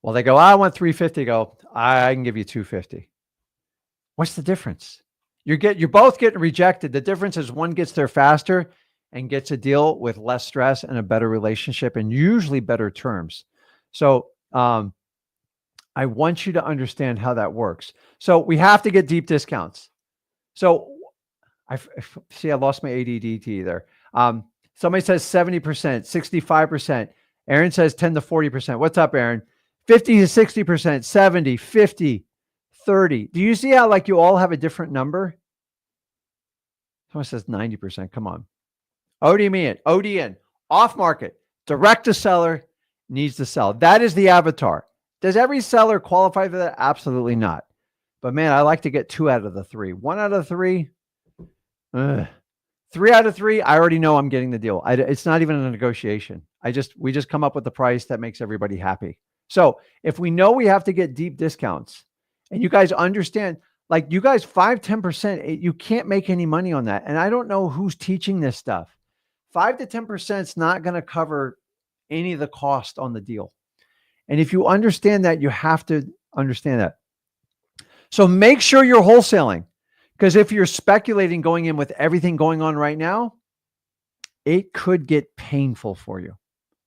well, they go, I want 350. Go, I can give you 250. What's the difference? You're both getting rejected. The difference is one gets there faster and gets a deal with less stress and a better relationship and usually better terms. So I want you to understand how that works. So we have to get deep discounts. So I lost my ADD there. Somebody says 70%, 65%. Aaron says 10 to 40%. What's up, Aaron? 50 to 60%, 70, 50, 30. Do you see how like you all have a different number? Someone says 90%. Come on. ODN, off market, direct to seller, needs to sell. That is the avatar. Does every seller qualify for that? Absolutely not. But man, I like to get 2 out of the 3. 1 out of 3. 3 out of 3, I already know I'm getting the deal. It's not even a negotiation. We just come up with the price that makes everybody happy. So if we know we have to get deep discounts and you guys understand, like you guys 5, 10%, you can't make any money on that. And I don't know who's teaching this stuff. 5 to 10% is not going to cover any of the cost on the deal. And if you understand that, you have to understand that. So make sure you're wholesaling, because if you're speculating going in with everything going on right now, it could get painful for you.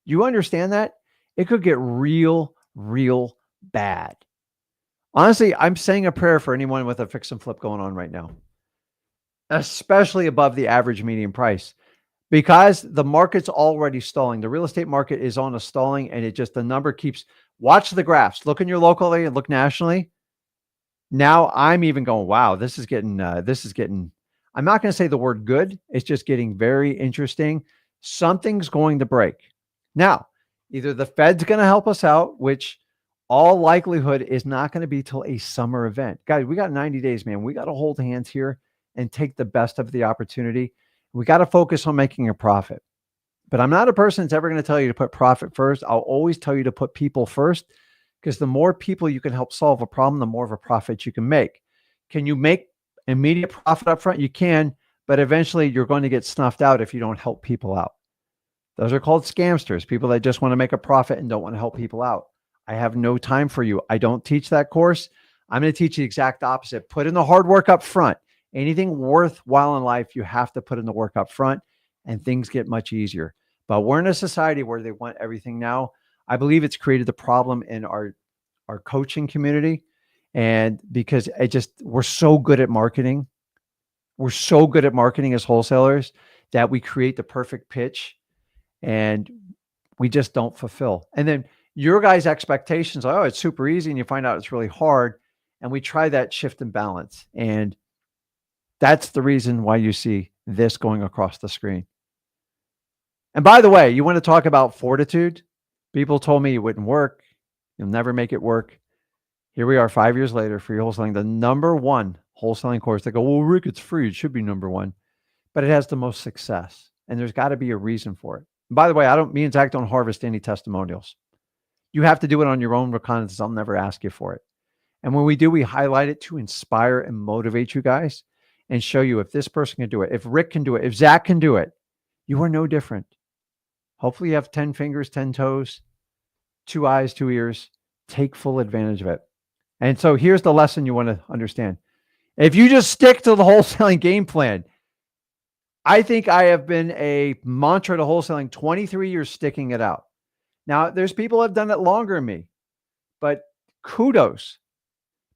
You understand that? It could get real, real bad. Honestly, I'm saying a prayer for anyone with a fix and flip going on right now, especially above the average median price, because the market's already stalling. The real estate market is on a stalling, and the number keeps, watch the graphs, look in your local area, look nationally. Now I'm even going, wow, this is getting, I'm not going to say the word good. It's just getting very interesting. Something's going to break. Now, either the Fed's going to help us out, which all likelihood is not going to be till a summer event. Guys, we got 90 days, man. We got to hold hands here and take the best of the opportunity. We got to focus on making a profit. But I'm not a person that's ever going to tell you to put profit first. I'll always tell you to put people first, because the more people you can help solve a problem, the more of a profit you can make. Can you make immediate profit up front? You can, but eventually you're going to get snuffed out if you don't help people out. Those are called scamsters, people that just want to make a profit and don't want to help people out. I have no time for you. I don't teach that course. I'm going to teach the exact opposite. Put in the hard work up front. Anything worthwhile in life, you have to put in the work up front, and things get much easier. But we're in a society where they want everything now. I believe it's created the problem in our coaching community. And because we're so good at marketing. We're so good at marketing as wholesalers that we create the perfect pitch and we just don't fulfill. And then your guys' expectations are, oh, it's super easy. And you find out it's really hard. And we try that shift and balance. And that's the reason why you see this going across the screen. And by the way, you want to talk about fortitude? People told me it wouldn't work. You'll never make it work. Here we are 5 years later, Free Wholesaling, the #1 wholesaling course. They go, well, Rick, it's free. It should be #1. But it has the most success. And there's got to be a reason for it. And by the way, me and Zach don't harvest any testimonials. You have to do it on your own reconnaissance. I'll never ask you for it. And when we do, we highlight it to inspire and motivate you guys and show you if this person can do it, if Rick can do it, if Zach can do it, you are no different. Hopefully you have 10 fingers, 10 toes, 2 eyes, 2 ears. Take full advantage of it. And so here's the lesson you want to understand. If you just stick to the wholesaling game plan, I think I have been a mantra to wholesaling 23 years sticking it out. Now, there's people who have done it longer than me, but kudos.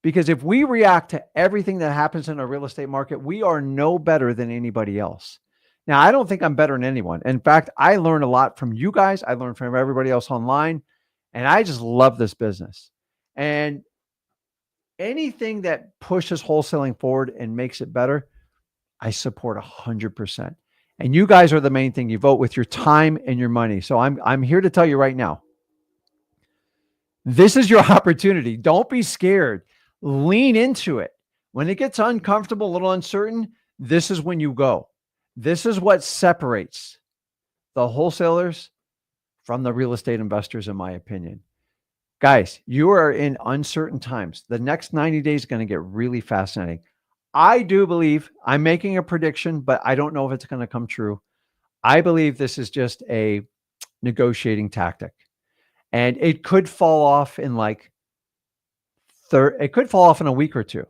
Because if we react to everything that happens in a real estate market, we are no better than anybody else. Now, I don't think I'm better than anyone. In fact, I learn a lot from you guys. I learn from everybody else online. And I just love this business. And anything that pushes wholesaling forward and makes it better, I support 100%. And you guys are the main thing. You vote with your time and your money. So I'm here to tell you right now, this is your opportunity. Don't be scared. Lean into it. When it gets uncomfortable, a little uncertain, this is when you go. This is what separates the wholesalers from the real estate investors, in my opinion. Guys, you are in uncertain times. The next 90 days is going to get really fascinating. I do believe, I'm making a prediction, but I don't know if it's going to come true. I believe this is just a negotiating tactic. And it could fall off in it could fall off in a week or two.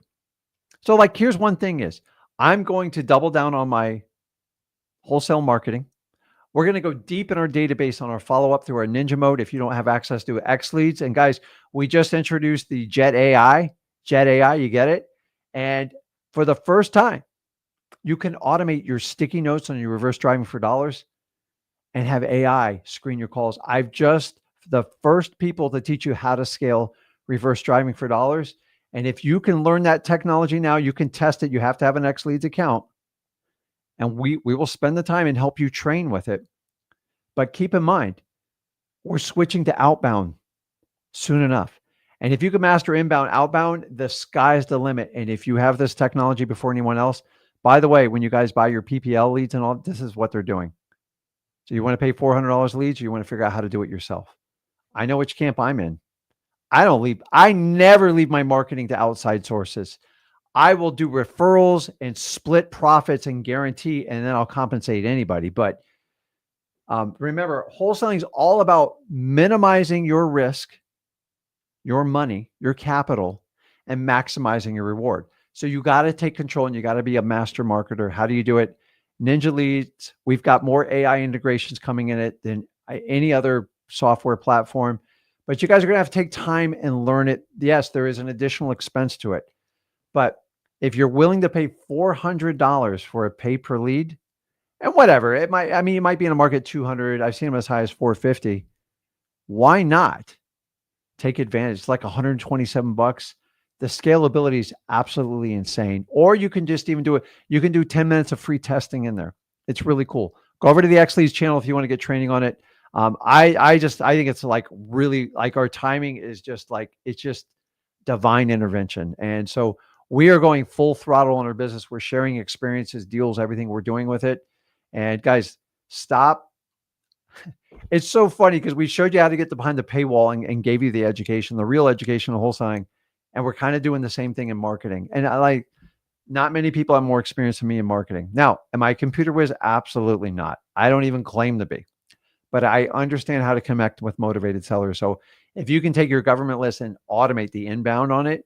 So here's one thing is, I'm going to double down on my wholesale marketing. We're going to go deep in our database on our follow-up through our Ninja mode. If you don't have access to X leads, and guys, we just introduced the Jet AI, you get it? And for the first time, you can automate your sticky notes on your reverse driving for dollars and have AI screen your calls. I've just the first people to teach you how to scale reverse driving for dollars. And if you can learn that technology now, you can test it. You have to have an X leads account. And we will spend the time and help you train with it. But keep in mind, we're switching to outbound soon enough. And if you can master inbound, outbound, the sky's the limit. And if you have this technology before anyone else, by the way, when you guys buy your PPL leads and all, this is what they're doing. So you want to pay $400 leads, or you want to figure out how to do it yourself? I know which camp I'm in. I never leave my marketing to outside sources. I will do referrals and split profits and guarantee, and then I'll compensate anybody. But remember, wholesaling is all about minimizing your risk, your money, your capital, and maximizing your reward. So you got to take control, and you got to be a master marketer. How do you do it? Ninja Leads. We've got more AI integrations coming in it than any other software platform. But you guys are going to have to take time and learn it. Yes, there is an additional expense to it. But if you're willing to pay $400 for a pay per lead, and whatever, it might be in a market 200. I've seen them as high as 450. Why not take advantage? It's like 127 bucks. The scalability is absolutely insane. Or you can just even do it. You can do 10 minutes of free testing in there. It's really cool. Go over to the X Leads channel if you want to get training on it. I think it's really our timing is it's just divine intervention. And so we are going full throttle on our business. We're sharing experiences, deals, everything we're doing with it. And guys, stop. It's so funny because we showed you how to get behind the paywall and gave you the education, the real education of wholesaling. And we're kind of doing the same thing in marketing. And not many people have more experience than me in marketing. Now, am I a computer whiz? Absolutely not. I don't even claim to be. But I understand how to connect with motivated sellers. So if you can take your government list and automate the inbound on it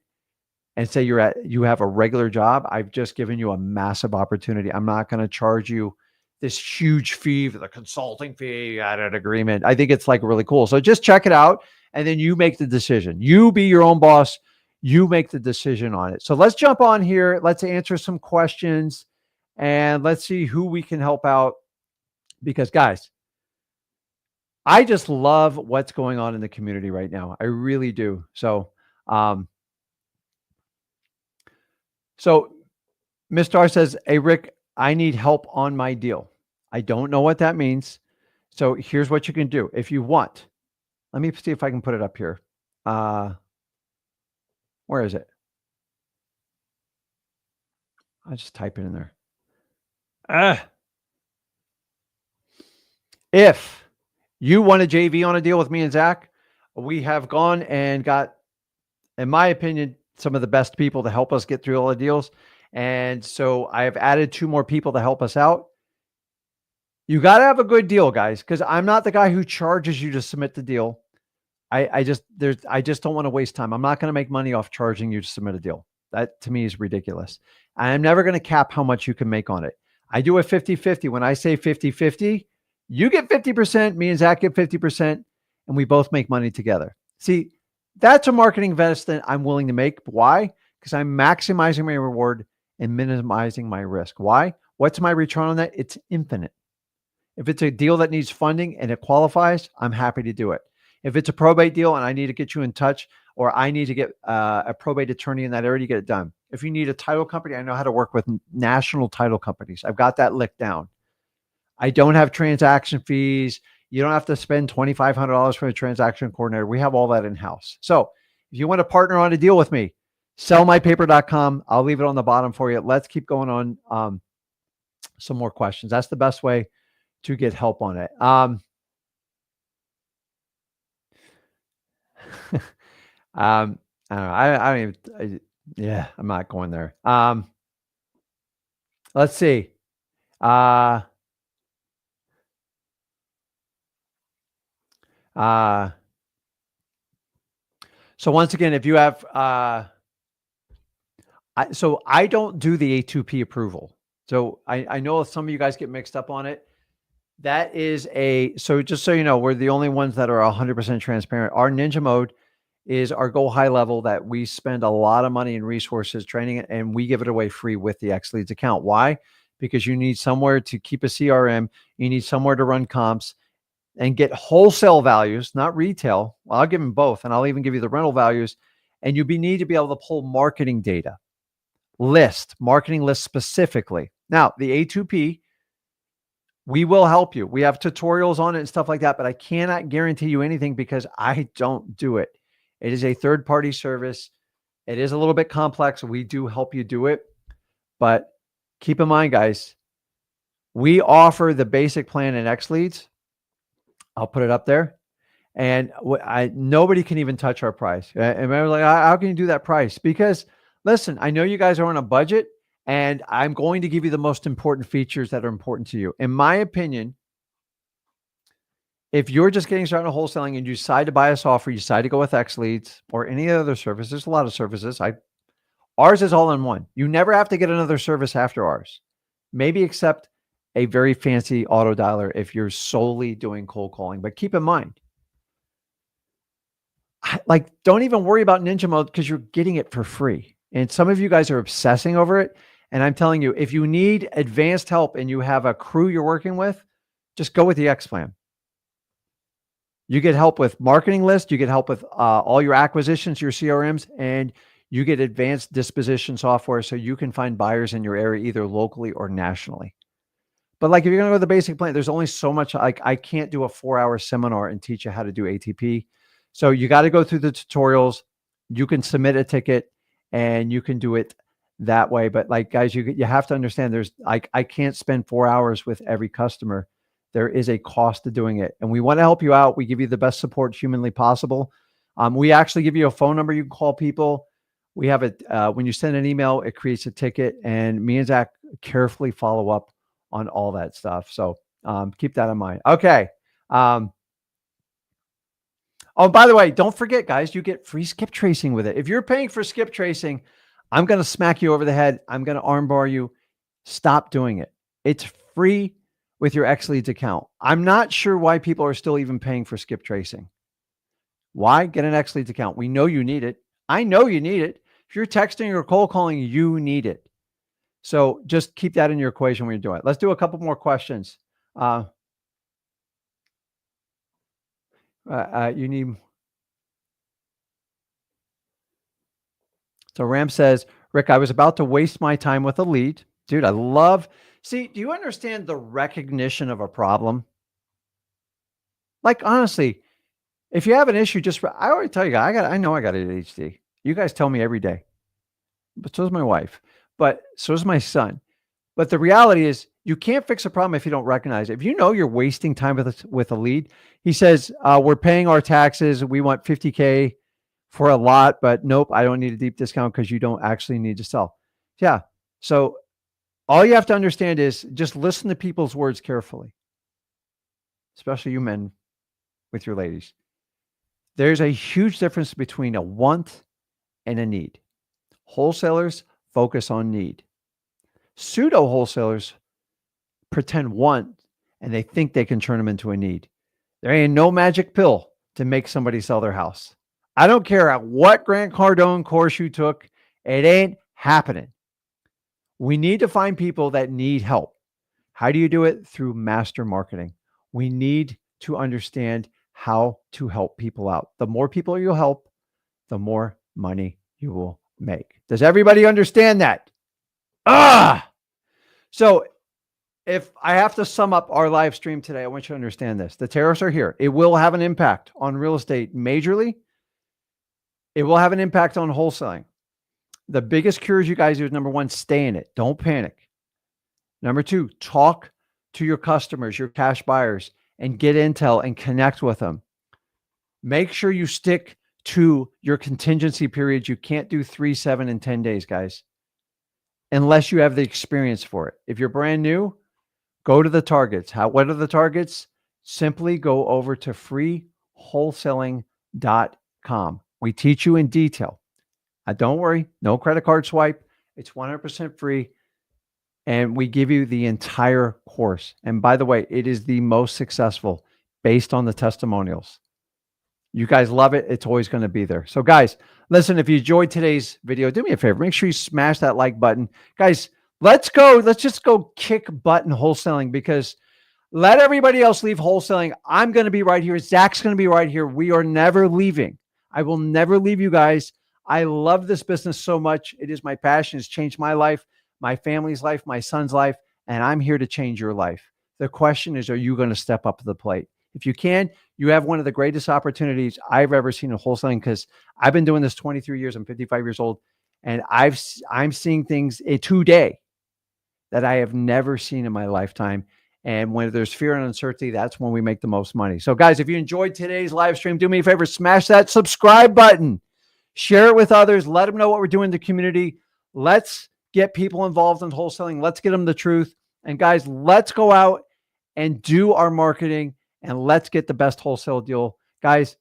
and say you have a regular job, I've just given you a massive opportunity. I'm not going to charge you this huge fee for the consulting fee at an agreement. I think it's really cool. So just check it out and then you make the decision. You be your own boss. You make the decision on it. So let's jump on here. Let's answer some questions and let's see who we can help out. Because guys, I just love what's going on in the community right now. I really do. So, Mr. R says, hey, Rick, I need help on my deal. I don't know what that means. So here's what you can do. If you want, let me see if I can put it up here. Where is it? I'll just type it in there. If you want a JV on a deal with me and Zach, we have gone and got, in my opinion, some of the best people to help us get through all the deals. And so I have added 2 more people to help us out. You got to have a good deal, guys, because I'm not the guy who charges you to submit the deal. I just don't want to waste time. I'm not going to make money off charging you to submit a deal. That to me is ridiculous. I'm never going to cap how much you can make on it. I do a 50-50. When I say 50-50, you get 50%, me and Zach get 50%, and we both make money together. See, that's a marketing investment I'm willing to make. Why? Because I'm maximizing my reward and minimizing my risk. Why? What's my return on that? It's infinite. If it's a deal that needs funding and it qualifies, I'm happy to do it. If it's a probate deal and I need to get you in touch, or I need to get a probate attorney in that area to get it done. If you need a title company, I know how to work with national title companies. I've got that licked down. I don't have transaction fees. You don't have to spend $2,500 for a transaction coordinator. We have all that in-house. So if you want to partner on a deal with me, sellmypaper.com. I'll leave it on the bottom for you. Let's keep going on some more questions. That's the best way to get help on it. I don't know. I don't even, yeah, I'm not going there. Let's see. So once again, if you have, so I don't do the A2P approval. So I know some of you guys get mixed up on it. That is so just so you know, we're the only ones that are 100% transparent. Our ninja mode is our go high level that we spend a lot of money and resources training it, and we give it away free with the X Leads account. Why? Because you need somewhere to keep a CRM. You need somewhere to run comps and get wholesale values, not retail. Well, I'll give them both, and I'll even give you the rental values. And you need to be able to pull marketing data, marketing lists specifically. Now, the A2P, we will help you. We have tutorials on it and stuff like that, but I cannot guarantee you anything because I don't do it. It is a third-party service. It is a little bit complex. We do help you do it, but keep in mind, guys, we offer the basic plan in X Leads. I'll put it up there, and nobody can even touch our price. And remember, like, how can you do that price? Because listen, I know you guys are on a budget, and I'm going to give you the most important features that are important to you. In my opinion, if you're just getting started in wholesaling and you decide to buy a software, you decide to go with X Leads or any other service, there's a lot of services. Ours is all in one. You never have to get another service after ours, maybe except a very fancy auto dialer if you're solely doing cold calling. But keep in mind, like, don't even worry about Ninja Mode because you're getting it for free. And some of you guys are obsessing over it. And I'm telling you, if you need advanced help and you have a crew you're working with, just go with the X plan. You get help with marketing lists. You get help with all your acquisitions, your CRMs, and you get advanced disposition software so you can find buyers in your area, either locally or nationally. But like, if you're going to go with the basic plan, there's only so much. Like, I can't do a 4-hour seminar and teach you how to do ATP. So you got to go through the tutorials. You can submit a ticket and you can do it that way. But like, guys, you have to understand, there's like, I can't spend 4 hours with every customer. There is a cost to doing it. And we want to help you out. We give you the best support humanly possible. We actually give you a phone number you can call people. We have it when you send an email, it creates a ticket, and me and Zach carefully follow up on all that stuff. So keep that in mind. Okay. Oh, by the way, don't forget, guys, you get free skip tracing with it. If you're paying for skip tracing, I'm going to smack you over the head. I'm going to armbar you. Stop doing it. It's free with your X Leads account. I'm not sure why people are still even paying for skip tracing. Why? Get an X Leads account. We know you need it. I know you need it. If you're texting or cold calling, you need it. So just keep that in your equation when you're doing it. Let's do a couple more questions. You need. So Ram says, Rick, I was about to waste my time with a lead. Dude, see, do you understand the recognition of a problem? Like, honestly, if you have an issue, I already tell you, I know I got ADHD. You guys tell me every day, but so is my wife, but so is my son. But the reality is, you can't fix a problem if you don't recognize it. If you know you're wasting time with a lead, he says, we're paying our taxes. We want $50K for a lot, but nope, I don't need a deep discount because you don't actually need to sell. Yeah. So all you have to understand is just listen to people's words carefully, especially you men with your ladies. There's a huge difference between a want and a need. Wholesalers focus on need. Pseudo wholesalers pretend want, and they think they can turn them into a need. There ain't no magic pill to make somebody sell their house. I don't care what Grant Cardone course you took. It ain't happening. We need to find people that need help. How do you do it? Through master marketing. We need to understand how to help people out. The more people you help, the more money you will make. Does everybody understand that? So if I have to sum up our live stream today, I want you to understand this. The tariffs are here. It will have an impact on real estate majorly. It will have an impact on wholesaling. The biggest cures you guys do is number one, stay in it. Don't panic. Number two, talk to your customers, your cash buyers, and get intel and connect with them. Make sure you stick to your contingency periods. You can't do 3, 7, and 10 days, guys, unless you have the experience for it. If you're brand new, go to the targets. What are the targets? Simply go over to freewholesaling.com. We teach you in detail. Don't worry, no credit card swipe. It's 100% free. And we give you the entire course. And by the way, it is the most successful based on the testimonials. You guys love it. It's always going to be there. So guys, listen, if you enjoyed today's video, do me a favor. Make sure you smash that like button. Guys, let's go. Let's just go kick butt in wholesaling, because let everybody else leave wholesaling. I'm going to be right here. Zach's going to be right here. We are never leaving. I will never leave you guys. I love this business so much. It is my passion. It's changed my life, my family's life, my son's life, and I'm here to change your life. The question is, are you going to step up to the plate? If you can, you have one of the greatest opportunities I've ever seen in wholesaling, because I've been doing this 23 years. I'm 55 years old, and I'm seeing things today that I have never seen in my lifetime. And when there's fear and uncertainty, that's when we make the most money. So guys, if you enjoyed today's live stream, do me a favor, smash that subscribe button, share it with others, let them know what we're doing in the community. Let's get people involved in wholesaling. Let's get them the truth. And guys, let's go out and do our marketing, and let's get the best wholesale deal. Guys,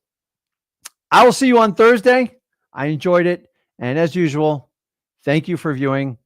I will see you on Thursday. I enjoyed it. And as usual, thank you for viewing.